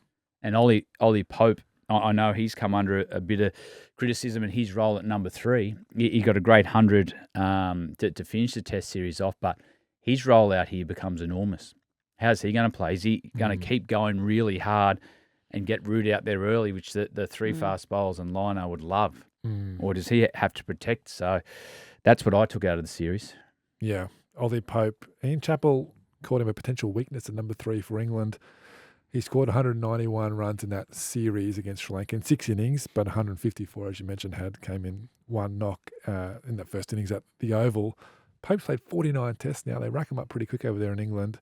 And Ollie Pope, I know he's come under a bit of criticism in his role at number 3. He got a great 100 to finish the Test series off, but his role out here becomes enormous. How's he going to play? Is he going to keep going really hard and get Root out there early, which the three fast bowlers and liner would love? Or does he have to protect? So that's what I took out of the series. Yeah. Ollie Pope. Ian Chappell called him a potential weakness at number 3 for England. He scored 191 runs in that series against Sri Lanka in 6 innings, but 154, as you mentioned, came in one knock in that first innings at the Oval. Pope's played 49 tests now. They rack him up pretty quick over there in England.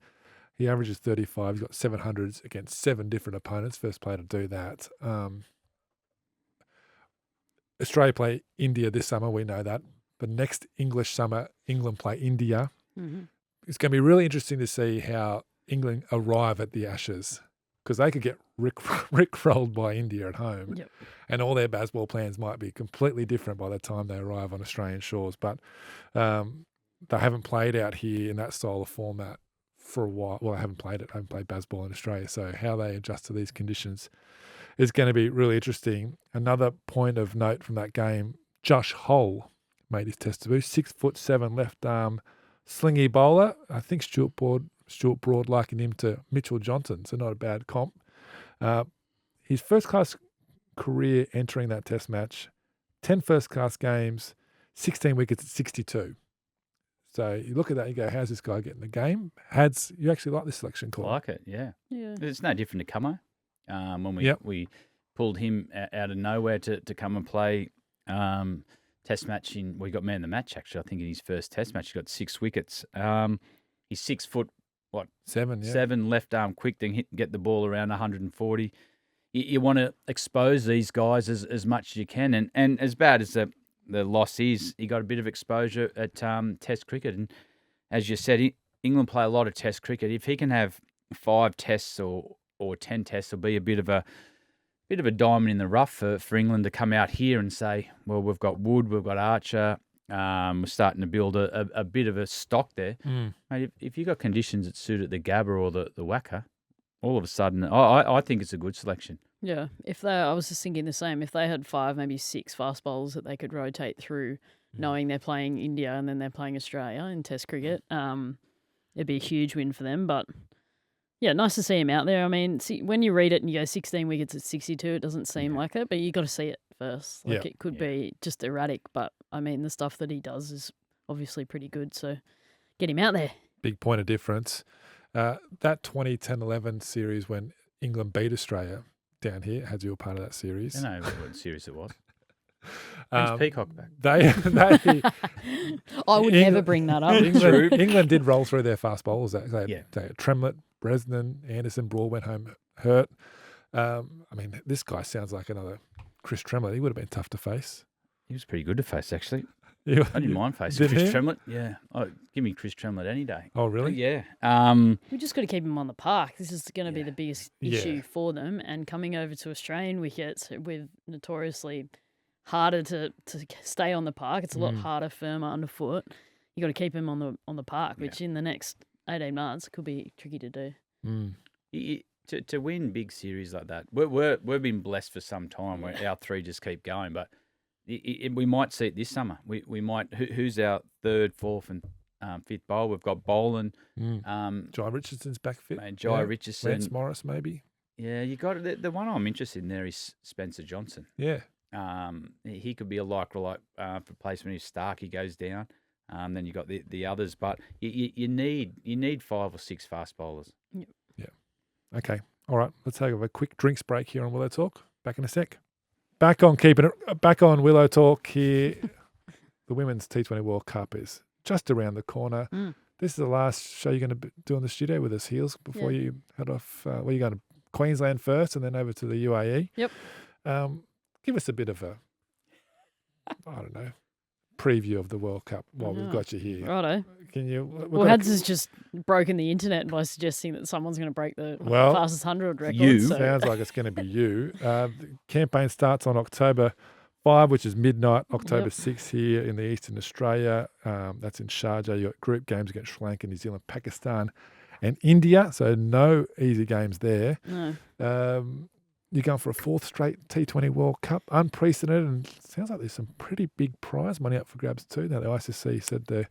He averages 35. He's got 700s against 7 different opponents. First player to do that. Australia play India this summer. We know that. But next English summer, England play India. Mhm. It's going to be really interesting to see how England arrive at the Ashes, because they could get rickrolled by India at home. Yep. And all their baseball plans might be completely different by the time they arrive on Australian shores. But they haven't played out here in that style of format for a while. Well, I haven't played it. I haven't played baseball in Australia. So how they adjust to these conditions is going to be really interesting. Another point of note from that game, Josh Hull made his Test debut. 6'7" left arm slingy bowler. I think Stuart Broad likened him to Mitchell Johnson, so not a bad comp. His first-class career entering that Test match, 10 first-class games, 16 wickets at 62. So you look at that and you go, how's this guy getting the game? You actually like this selection call? I like it, yeah. Yeah. It's no different to Camo. When Yep. we pulled him out of nowhere to come and play Test match we got man of the match, actually, I think, in his first Test match. He got 6 wickets. He's 6 foot, 7, yeah. 7, left arm quick, then get the ball around 140. You want to expose these guys as much as you can. And as bad as the the loss is he got a bit of exposure at Test cricket, and as you said, England play a lot of Test cricket. If he can have 5 Tests or 10 Tests, it'll be a bit of a diamond in the rough for England to come out here and say, well, we've got Wood, we've got Archer, we're starting to build a bit of a stock there. Mate, if you've got conditions that suit at the Gabba or the Wacker, all of a sudden, I think it's a good selection. Yeah, I was just thinking the same. If they had 5, maybe 6 fast bowlers that they could rotate through, knowing they're playing India and then they're playing Australia in Test cricket, it'd be a huge win for them. But yeah, nice to see him out there. I mean, when you read it and you go 16 wickets at 62, it doesn't seem like it, but you got to see it first. Like it could be just erratic, but I mean, the stuff that he does is obviously pretty good. So get him out there. Big point of difference. That 2010-11 series when England beat Australia down here, had you a part of that series? I don't know what series it was. When's Peacock back? I would never bring that up. England did roll through their fast bowlers. They had Tremlett, Bresnan, Anderson, Brawl went home hurt. I mean, this guy sounds like another Chris Tremlett. He would have been tough to face. He was pretty good to face, actually. I didn't mind facing Chris Tremlett. Yeah. Oh, give me Chris Tremlett any day. Oh, really? Yeah. We just got to keep him on the park. This is going to be the biggest issue for them. And coming over to Australian wickets, with notoriously harder to stay on the park. It's a lot harder, firmer underfoot. You got to keep him on the park, which in the next 18 months could be tricky to do. To win big series like that, we've been blessed for some time where our 3 just keep going, but we might see it this summer. We might. Who's our 3rd, 4th, and 5th bowler? We've got Boland. Jai Richardson's back fit. Jai Richardson. Lance Morris, maybe. Yeah, you got it. The one I'm interested in there is Spencer Johnson. Yeah. He could be a like replacement if Starkey goes down. Then you got the others, but you need 5 or 6 fast bowlers. Yep. Yeah. Okay. All right. Let's take a quick drinks break here on Willow Talk. Back in a sec. Back on Willow Talk here. The Women's T20 World Cup is just around the corner. This is the last show you're going to do in the studio with us, Heels, before you head off. Well, you're going to Queensland first and then over to the UAE. Yep. Give us a bit of a, I don't know, preview of the World Cup while we've got you here. Righto. Can you? Well, Hads has just broken the internet by suggesting that someone's going to break the fastest 100 record. Sounds like it's going to be you. The campaign starts on October 5, which is midnight. October 6 here in the Eastern Australia. That's in Sharjah. You've got group games against Sri Lanka, New Zealand, Pakistan, and India. So no easy games there. No. You're going for a 4th straight T20 World Cup, unprecedented, and sounds like there's some pretty big prize money up for grabs too. Now the ICC said it's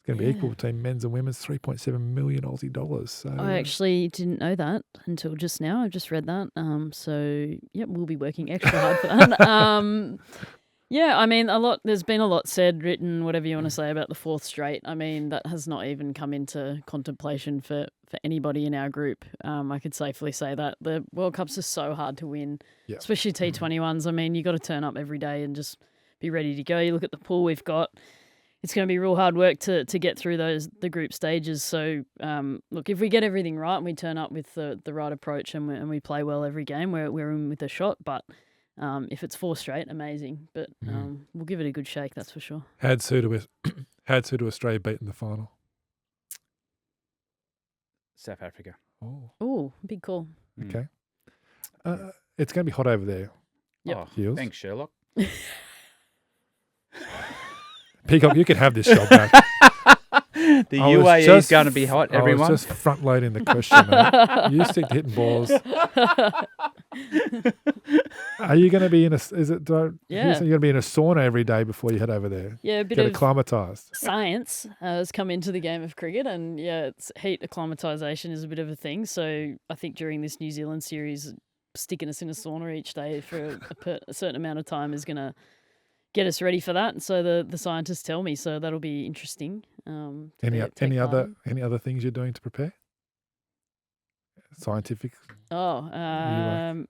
going to be equal between men's and women's, 3.7 million Aussie dollars. So I actually didn't know that until just now. I've just read that. So we'll be working extra hard for that. I mean, there's been a lot said, written, whatever you want to say about the 4th straight. I mean, that has not even come into contemplation for anybody in our group. I could safely say that. The World Cups are so hard to win, especially T20 ones. I mean, you got to turn up every day and just be ready to go. You look at the pool we've got. It's going to be real hard work to get through the group stages. So, look, if we get everything right and we turn up with the right approach and we play well every game, we're in with a shot. But if it's 4 straight, amazing. But we'll give it a good shake, that's for sure. How'd Australia beat in the final? South Africa. Oh, big call. Okay. It's going to be hot over there. Yep. Oh, thanks, Sherlock. Peacock, you can have this job back. The UAE is going to be hot, everyone. I was just front-loading the question, mate. You stick to hitting balls. Are you going to be in a... You're going to be in a sauna every day before you head over there? Yeah, a bit Get of acclimatised. Science has come into the game of cricket, and it's heat acclimatisation is a bit of a thing. So I think during this New Zealand series, sticking us in a sauna each day for a certain amount of time is going to get us ready for that. So the scientists tell me, so that'll be interesting. Any other things you're doing to prepare? Scientific? I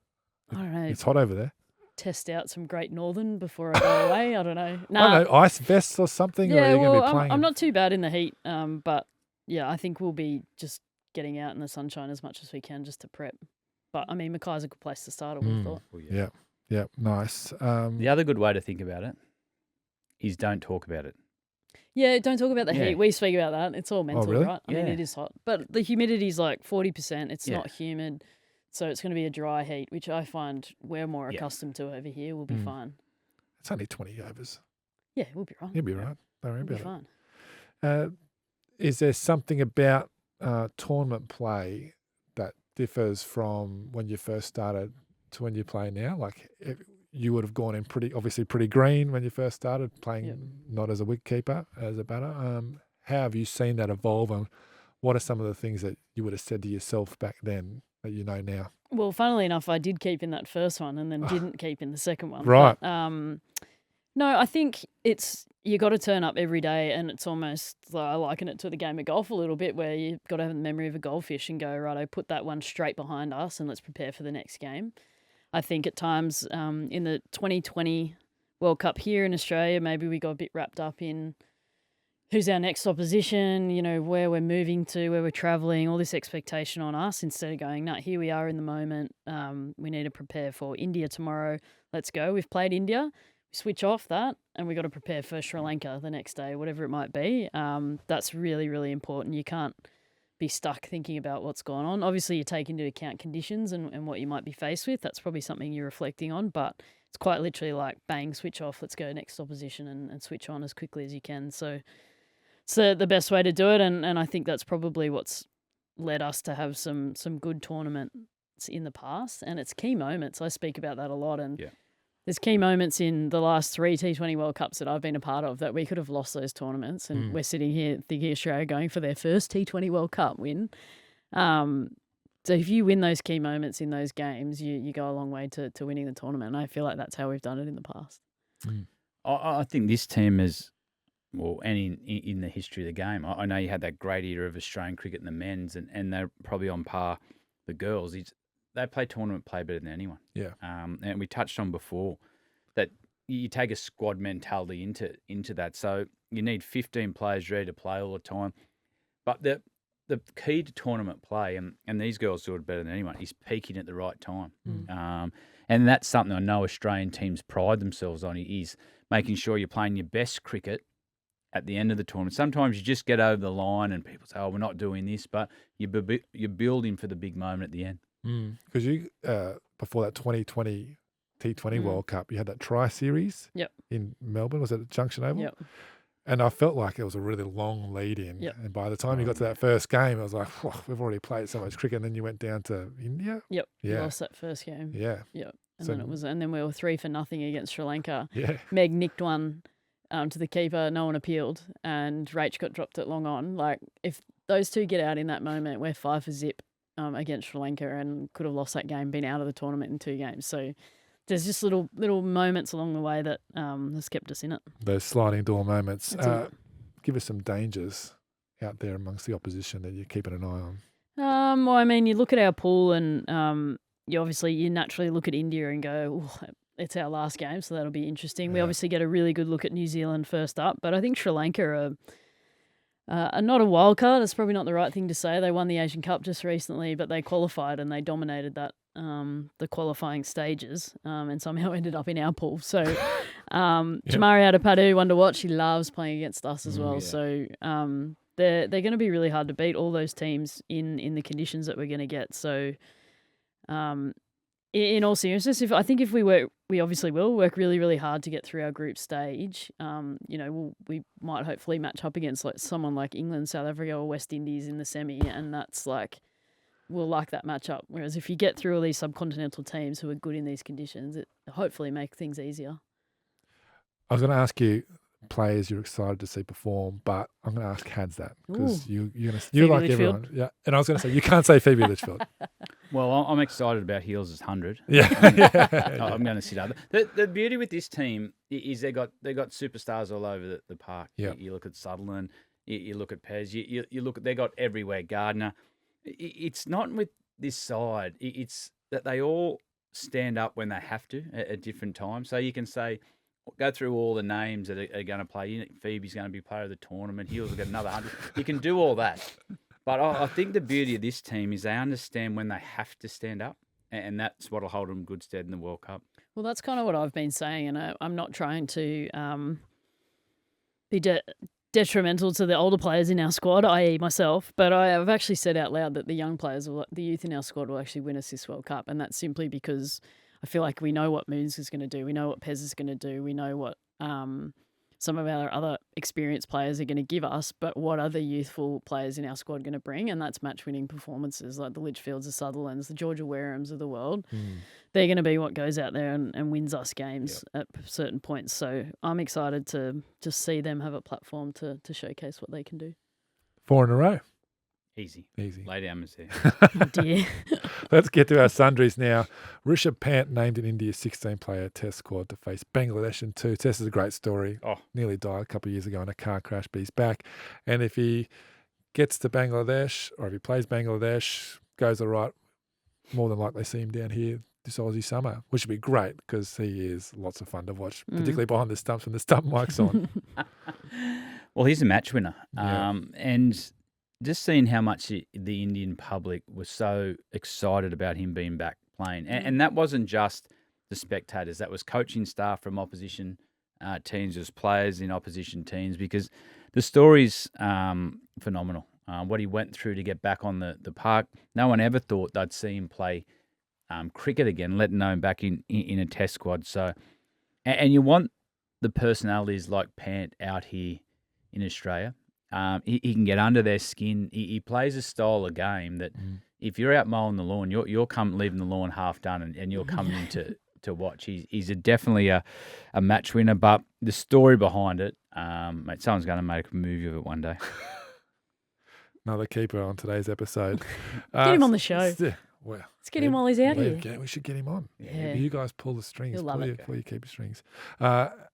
don't know. It's hot over there. Test out some Great Northern before I go away. I don't know. I don't know, ice vests or something? Yeah, or are you going to be playing? I'm not too bad in the heat, but I think we'll be just getting out in the sunshine as much as we can just to prep. But I mean, Mackay's a good place to start, I would have thought. Yeah, nice. The other good way to think about it, is don't talk about it. Yeah, don't talk about the Yeah. heat. We speak about that. It's all mental, really? right? I mean, Yeah. it is hot. But the humidity's like 40%. It's Yeah. not humid. So it's going to be a dry heat, which I find we're more Yeah. accustomed to over here. We'll be Mm. fine. It's only 20 overs. Yeah, we'll be right. You'll be right. Don't worry We'll be about fine. it. Is there something about tournament play that differs from when you first started to when you play now? Like you would have gone in obviously pretty green when you first started playing, Yep. not as a wicket keeper, as a batter. How have you seen that evolve, and what are some of the things that you would have said to yourself back then that you know now? Well, funnily enough, I did keep in that first one and then didn't keep in the second one. Right. But, no, I think you got to turn up every day, and it's almost I liken it to the game of golf a little bit, where you've got to have the memory of a goldfish and go, right, I put that one straight behind us and let's prepare for the next game. I think at times in the 2020 World Cup here in Australia, maybe we got a bit wrapped up in who's our next opposition, where we're moving to, where we're travelling, all this expectation on us, instead of going, no, here we are in the moment. We need to prepare for India tomorrow. Let's go. We've played India. We switch off that and we got to prepare for Sri Lanka the next day, whatever it might be. That's really, really important. You can't be stuck thinking about what's going on. Obviously, you take into account conditions and what you might be faced with. That's probably something you're reflecting on, but it's quite literally like, bang, switch off, let's go next opposition and switch on as quickly as you can. So the best way to do it, and I think that's probably what's led us to have some good tournaments in the past, and it's key moments. I speak about that a lot, and there's key moments in the last 3 T20 World Cups that I've been a part of that we could have lost those tournaments, and we're sitting here thinking Australia going for their first T20 World Cup win. So if you win those key moments in those games, you go a long way to winning the tournament, and I feel like that's how we've done it in the past. I think this team is, well, and in the history of the game, I know you had that great era of Australian cricket in the men's, and they're probably on par. The girls, they play tournament play better than anyone. Yeah. And we touched on before that you take a squad mentality into that. So you need 15 players ready to play all the time. But the key to tournament play, and these girls do it better than anyone, is peaking at the right time. And that's something I know Australian teams pride themselves on, is making sure you're playing your best cricket at the end of the tournament. Sometimes you just get over the line and people say, oh, we're not doing this, but you're building for the big moment at the end. Because you, before that 2020 T20 World Cup, you had that tri-series in Melbourne. Was it at Junction Oval? Yep. And I felt like it was a really long lead in. Yep. And by the time you got to that first game, I was like, we've already played so much cricket. And then you went down to India. Yep. Yeah. Lost that first game. Yeah. Yep. And then we were 3-0 against Sri Lanka. Yeah. Meg nicked one to the keeper. No one appealed, and Rach got dropped at long on. Like, if those two get out in that moment, we're 5-0 against Sri Lanka and could have lost that game, been out of the tournament in 2 games. So there's just little moments along the way that has kept us in it. Those sliding door moments. That's it. Give us some dangers out there amongst the opposition that you're keeping an eye on. Well, I mean, you look at our pool and you naturally look at India and go, it's our last game, so that'll be interesting. We obviously get a really good look at New Zealand first up, but I think Sri Lanka are not a wild card. It's probably not the right thing to say. They won the Asian Cup just recently, but they qualified and they dominated that the qualifying stages and somehow ended up in our pool. So Jamari Adapadu, one to watch. He loves playing against us as well. Yeah. So they're going to be really hard to beat, all those teams in the conditions that we're going to get. So in all seriousness, if we obviously will work really, really hard to get through our group stage. We might hopefully match up against like someone like England, South Africa, or West Indies in the semi, and that's like we'll like that matchup. Whereas if you get through all these subcontinental teams who are good in these conditions, it hopefully make things easier. I was going to ask you players you're excited to see perform, but I'm going to ask Hads that because you like Litchfield. everyone. Yeah, and I was going to say you can't say Phoebe Litchfield. Well, I'm excited about Heels' 100. Yeah, I'm going to sit up. The beauty with this team is they got superstars all over the park. Yeah. You look at Sutherland, you look at Pez, you look at, they got everywhere. Gardner. It's not with this side. It's that they all stand up when they have to at different times. So you can say, go through all the names that are going to play. Phoebe's going to be player of the tournament. Heels will get another 100. You can do all that. But I think the beauty of this team is they understand when they have to stand up, and that's what will hold them good stead in the World Cup. Well, that's kind of what I've been saying, and I'm not trying to be detrimental to the older players in our squad, i.e. myself, but I've actually said out loud that the young players, the youth in our squad will actually win us this World Cup, and that's simply because I feel like we know what Moons is going to do, we know what Pez is going to do, we know what some of our other experienced players are going to give us, but what are the youthful players in our squad going to bring? And that's match-winning performances like the Litchfields, the Sutherlands, the Georgia Warehams of the world. They're going to be what goes out there and wins us games at certain points. So I'm excited to just see them have a platform to showcase what they can do. 4 in a row. Easy. Lay down, Miss here. Oh dear. Let's get to our sundries now. Rishabh Pant named in India's 16-player test squad to face Bangladesh in 2 tests. Is a great story. Nearly died a couple of years ago in a car crash, but he's back. And if he gets to Bangladesh, or if he plays Bangladesh, goes all right, more than likely see him down here this Aussie summer, which would be great because he is lots of fun to watch, particularly behind the stumps when the stump mic's on. Well, he's a match winner. Yeah. And just seeing how much the Indian public was so excited about him being back playing. And that wasn't just the spectators. That was coaching staff from opposition teams. It was players in opposition teams because the story's phenomenal. What he went through to get back on the park. No one ever thought they'd see him play cricket again, let alone back in a test squad. So, and you want the personalities like Pant out here in Australia. He can get under their skin. He plays a style of game that if you're out mowing the lawn, you're leaving the lawn half done and you're coming in to watch. He's definitely a match winner, but the story behind it, mate, someone's going to make a movie of it one day. Another keeper on today's episode. Get him on the show. Well, let's get him while he's out here. We should get him on. Yeah. You guys pull the strings. He'll love it. Pull your keeper strings.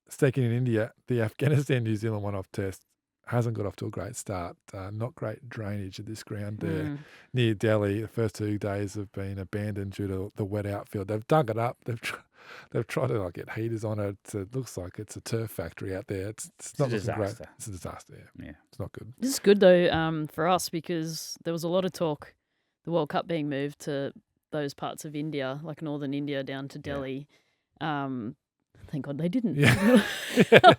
Sticking in India, the Afghanistan-New Zealand one-off test hasn't got off to a great start. Not great drainage at this ground there near Delhi. The first 2 days have been abandoned due to the wet outfield. They've dug it up. They've tried to get heaters on it. It looks like it's a turf factory out there. It's not looking great. It's a disaster. Yeah, it's not good. This is good though for us because there was a lot of talk, the World Cup being moved to those parts of India, like northern India down to Delhi. Thank God they didn't. Yeah.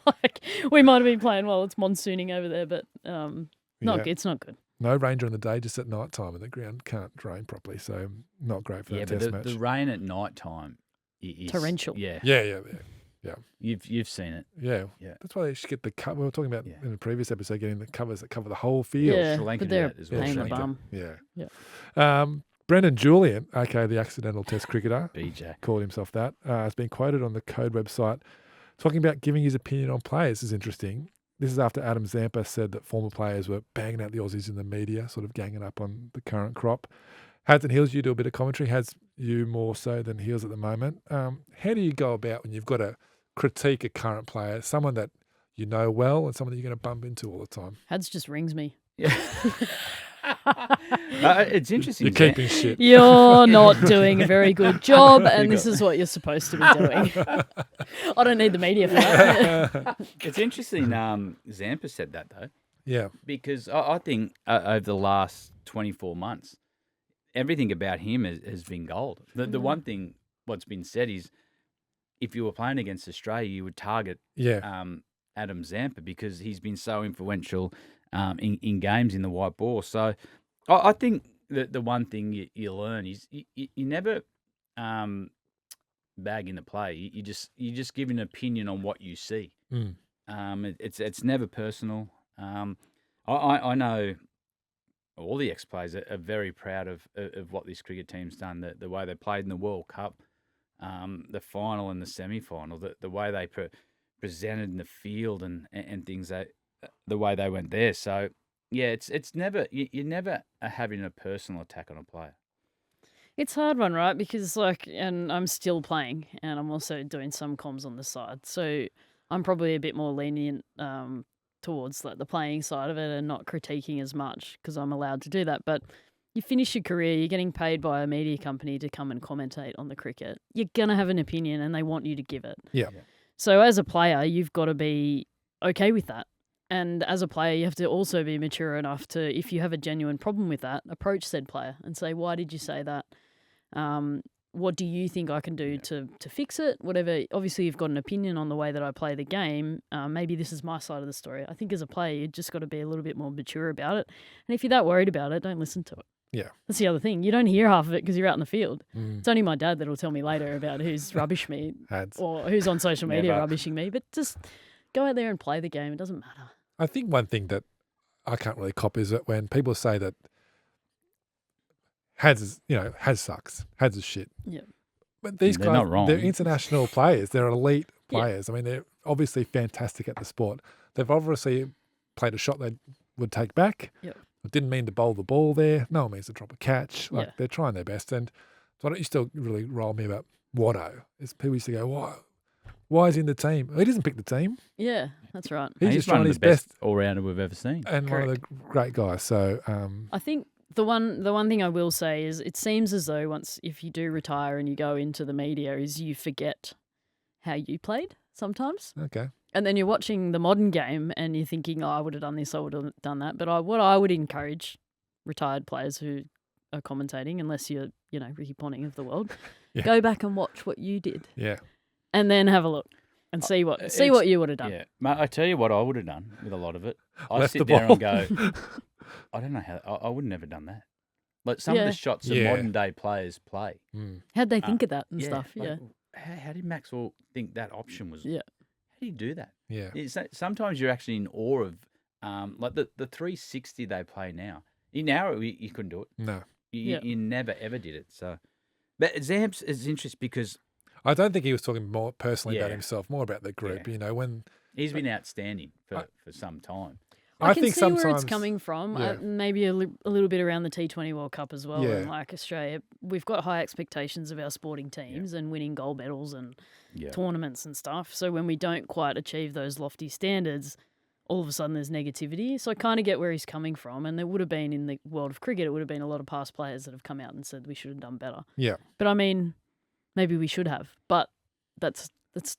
Like, we might have been playing while it's monsooning over there, but it's not good. No rain during the day, just at night time, and the ground can't drain properly, so not great for that test match. The rain at night time is torrential. Yeah. You've seen it. Yeah. That's why they should get the cover. We were talking about in the previous episode getting the covers that cover the whole field. Yeah, Sri Lanka but they're as well. paying the bum. Yeah. Brendan Julian, aka the accidental test cricketer, BJ, called himself that, has been quoted on the Code website talking about giving his opinion on players. This is interesting. This is after Adam Zampa said that former players were banging out the Aussies in the media, sort of ganging up on the current crop. Hads and Heels, you do a bit of commentary. Has you more so than Heels at the moment. How do you go about when you've got to critique a current player, someone that you know well and someone that you're going to bump into all the time? Hads just rings me. Yeah. It's interesting. You're keeping shit. You're not doing a very good job, and this is what you're supposed to be doing. I don't need the media for that. It's interesting. Zampa said that though. Yeah. Because I think over the last 24 months, everything about him has been gold. The one thing what's been said is if you were playing against Australia, you would target Adam Zampa because he's been so influential in games in the white ball. So I think that the one thing you learn is you never bag in the play. You just give an opinion on what you see. It's never personal. I know all the ex-players are very proud of what this cricket team's done, the way they played in the World Cup, the final and the semi-final, the way they presented in the field and things, the way they went there. So, yeah, it's never, you're never having a personal attack on a player. It's a hard one, right? Because, and I'm still playing, and I'm also doing some comms on the side. So I'm probably a bit more lenient towards the playing side of it and not critiquing as much because I'm allowed to do that. But you finish your career, you're getting paid by a media company to come and commentate on the cricket. You're going to have an opinion and they want you to give it. Yeah. So as a player, you've got to be okay with that. And as a player, you have to also be mature enough to, if you have a genuine problem with that, approach said player and say, why did you say that? what do you think I can do to fix it? Whatever. Obviously, you've got an opinion on the way that I play the game. Maybe this is my side of the story. I think as a player, you just got to be a little bit more mature about it. And if you're that worried about it, don't listen to it. Yeah. That's the other thing. You don't hear half of it because you're out in the field. Mm. It's only my dad that will tell me later about who's rubbish me or who's on social media rubbishing me. But just go out there and play the game. It doesn't matter. I think one thing that I can't really cop is that when people say that Hads sucks. Hads is shit. Yeah. But these They're guys, not wrong. they're international players. They're elite players. I mean, they're obviously fantastic at the sport. They've obviously played a shot they would take back. Yep. It didn't mean to bowl the ball there. No one means to drop a catch. Like, Yeah. they're trying their best. And so what used to really roll me about Watto is people used to go, why is he in the team? He doesn't pick the team. Yeah, that's right. He's He's just one trying of his the best best all-rounder we've ever seen. and one of the great guys. So, I think the one thing I will say is it seems as though if you do retire and you go into the media is you forget how you played sometimes. okay. And then you're watching the modern game and you're thinking, I would have done this, I would have done that. But what I would encourage retired players who are commentating, unless you're, Ricky Ponting of the world, go back and watch what you did. Yeah. And then have a look and see what you would have done. Yeah, mate, I tell you what I would have done with a lot of it. I Left sit the there ball. and go, I don't know how. I would have never done that. Like some of Yeah. the shots that Yeah. modern day players play. Mm. How'd they think of that and Yeah, stuff? like, Yeah. How did Maxwell think that option was? Yeah. How do you do that? Yeah. Sometimes you're actually in awe of, like the 360 they play now. In our you couldn't do it. No. You never ever did it. So, but Zamps is interesting because I don't think he was talking more personally about Yeah. himself, more about the group. Yeah. When he's been outstanding for some time. I can think see where it's sometimes coming from. yeah. Maybe a little bit around the T20 World Cup as well. Yeah. And like Australia, we've got high expectations of our sporting teams and winning gold medals and Yeah. tournaments and stuff. So when we don't quite achieve those lofty standards, all of a sudden there's negativity. So I kind of get where he's coming from. And there would have been in the world of cricket, it would have been a lot of past players that have come out and said we should have done better. Yeah. But I mean, maybe we should have. But it's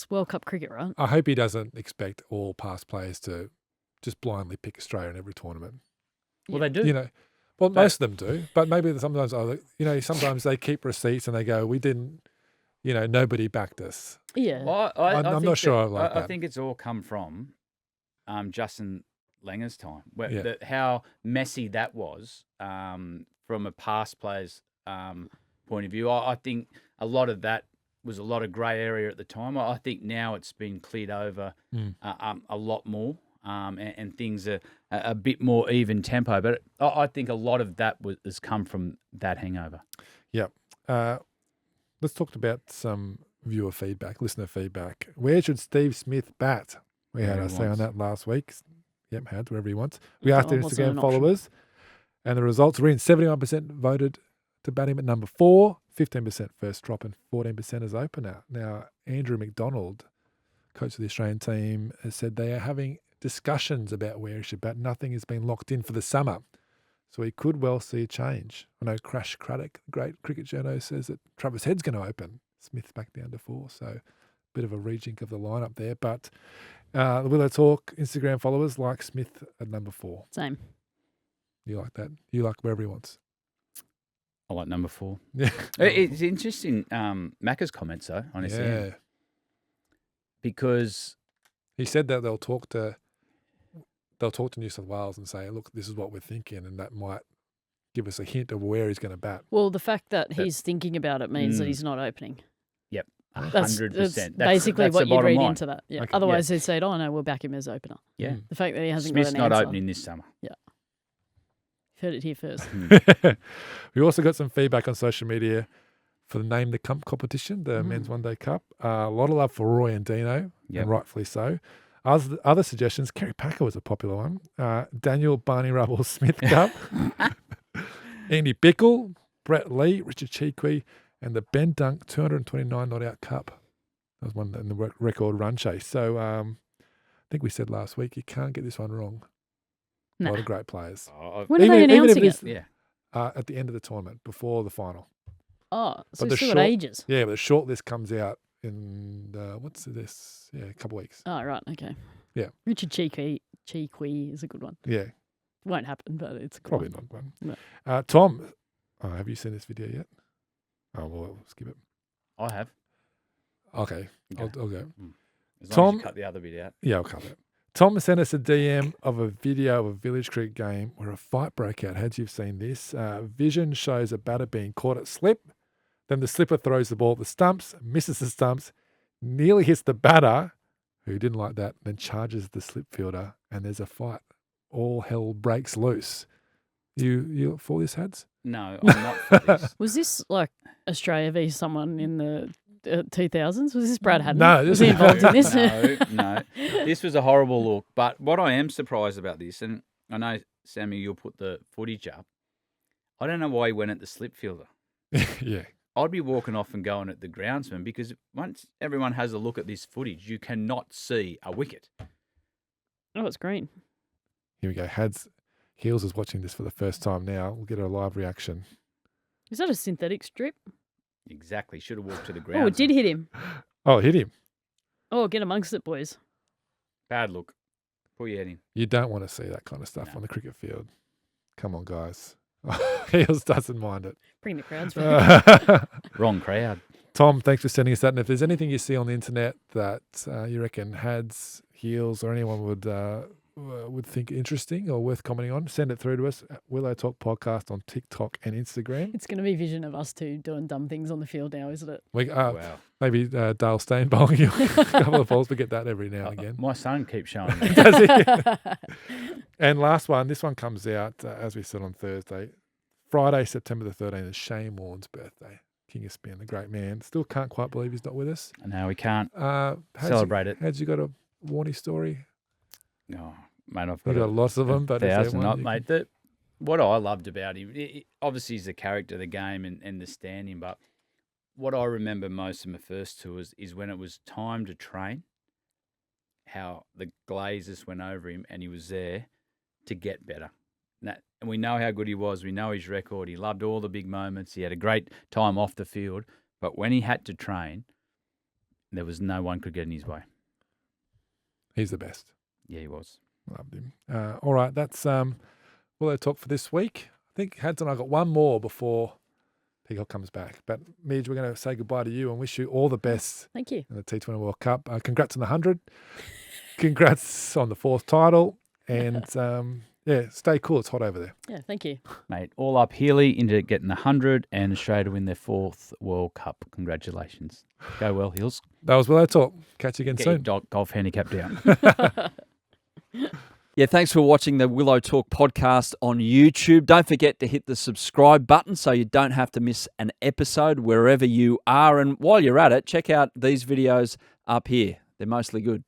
World Cup cricket, right? I hope he doesn't expect all past players to just blindly pick Australia in every tournament. Well, they do. Well, most of them do, but maybe sometimes, sometimes they keep receipts and they go, we didn't, nobody backed us. Yeah. Well, I'm think not sure I like I that. think it's all come from Justin Langer's time, where Yeah. how messy that was from a past player's point of view. I think a lot of that was a lot of grey area at the time. I think now it's been cleared over a lot more, and things are a bit more even tempo. But I think a lot of that has come from that hangover. Yep. Let's talk about some viewer feedback, listener feedback. Where should Steve Smith bat? We had Wherever our he say on wants. that last week. Yep, had wherever he wants. We asked our Wasn't an Instagram option. followers, and the results were in. 71% voted to bat him at number 4, 15% first drop, and 14% as opener. Now, Andrew McDonald, coach of the Australian team, has said they are having discussions about where he should bat. Nothing has been locked in for the summer, so he could well see a change. I know Crash Craddock, the great cricket journo, says that Travis Head's going to open. Smith's back down to 4, so bit of a rejig of the lineup there. But the Willow Talk Instagram followers like Smith at number 4. Same. You like that? You like wherever he wants. I like number 4. Yeah. It's interesting, Macca's comments though on his end, because He said that they'll talk to New South Wales and say, look, this is what we're thinking, and that might give us a hint of where he's going to bat. Well, the fact that he's thinking about it means that he's not opening. yep, That's 100%. basically that's what the you'd bottom read line. into that. Yeah. Okay. Otherwise, they'd say, "Oh no, we'll back him as opener." Yeah, The fact that he hasn't Smith's got an not answer. opening this summer. Heard it here first. We also got some feedback on social media for the Name the Cump competition, the Men's One Day Cup. A lot of love for Roy and Dino, Yep. and rightfully so. Other suggestions, Kerry Packer was a popular one. Daniel Barney Rubble Smith Cup, Andy Bickle, Brett Lee, Richard Cheequy, and the Ben Dunk 229 not out cup. That was one in the record run chase. So I think we said last week you can't get this one wrong. A lot Nah. of great players. When are they Even if announcing it's- it? Yeah, At the end of the tournament, before the final. Oh, so But it's the still got short- ages. Yeah, but the short list comes out in, what's this? Yeah, a couple of weeks. Oh, right. Okay. Yeah. Richard Cheequy is a good one. Yeah, Won't happen, but it's a good probably one. not one. No. Tom, have you seen this video yet? Oh, well, skip it. I have. Okay, Okay. I'll go. As long as Tom- you cut the other bit out. Yeah, I'll cover it. Tom sent us a DM of a video of a Village Creek game where a fight broke out. Had you seen this? Vision shows a batter being caught at slip. Then the slipper throws the ball at the stumps, misses the stumps, nearly hits the batter, who didn't like that, then charges the slip fielder, and there's a fight. All hell breaks loose. You for this, Hads? No, I'm not for this. Was this like Australia v someone in the 2000s? Was this Brad Haddin? No, was this he is- involved in this? No. This was a horrible look. But what I am surprised about this, and I know, Sammy, you'll put the footage up. I don't know why he went at the slip fielder. Yeah. I'd be walking off and going at the groundsman because once everyone has a look at this footage, you cannot see a wicket. Oh, it's green. Here we go. Heels is watching this for the first time now. We'll get a live reaction. Is that a synthetic strip? Exactly. Should have walked to the ground. Oh, it did hit him. Oh, hit him. Oh, get amongst it, boys. Bad look. Put your head in. You don't want to see that kind of stuff No. on the cricket field. Come on, guys. Heels doesn't mind it. Bring the crowds back. Wrong crowd. Tom, thanks for sending us that. And if there's anything you see on the internet that you reckon Hads, Heels, or anyone would think interesting or worth commenting on, send it through to us at Willow Talk Podcast on TikTok and Instagram. It's going to be vision of us two doing dumb things on the field now, isn't it? We, Wow. maybe Dale Stain bowling you a couple of balls. We get that every now and again. My son keeps showing me. Does he? And last one, this one comes out, as we said, on Thursday. Friday, September the 13th is Shane Warne's birthday. King of Spin, the great man. Still can't quite believe he's not with us. No, we can't Hads, celebrate it. Hads, you got a Warney story? Oh, mate, I've We've got got lots of them, but is there thousand one up, you mate. What I loved about him, obviously he's the character of the game and the standing, but what I remember most of my first tours is when it was time to train, how the glazers went over him and he was there to get better. And we know how good he was. We know his record. He loved all the big moments. He had a great time off the field. But when he had to train, there was no one could get in his way. He's the best. Yeah, he was. Loved him. All right, that's Willow Talk for this week. I think Hads and I got one more before Peacock comes back. But Midge, we're going to say goodbye to you and wish you all the best Thank you. in the T20 World Cup. Congrats on the 100. Congrats on the 4th title. And yeah, stay cool. It's hot over there. Yeah, thank you. Mate, all up Healy into getting 100 and Australia to win their 4th World Cup. Congratulations. Go well, Hills. That was Willow Talk. Catch you again Get soon. your golf handicap down. Yeah, thanks for watching the Willow Talk podcast on YouTube. Don't forget to hit the subscribe button so you don't have to miss an episode wherever you are. And while you're at it, check out these videos up here. They're mostly good.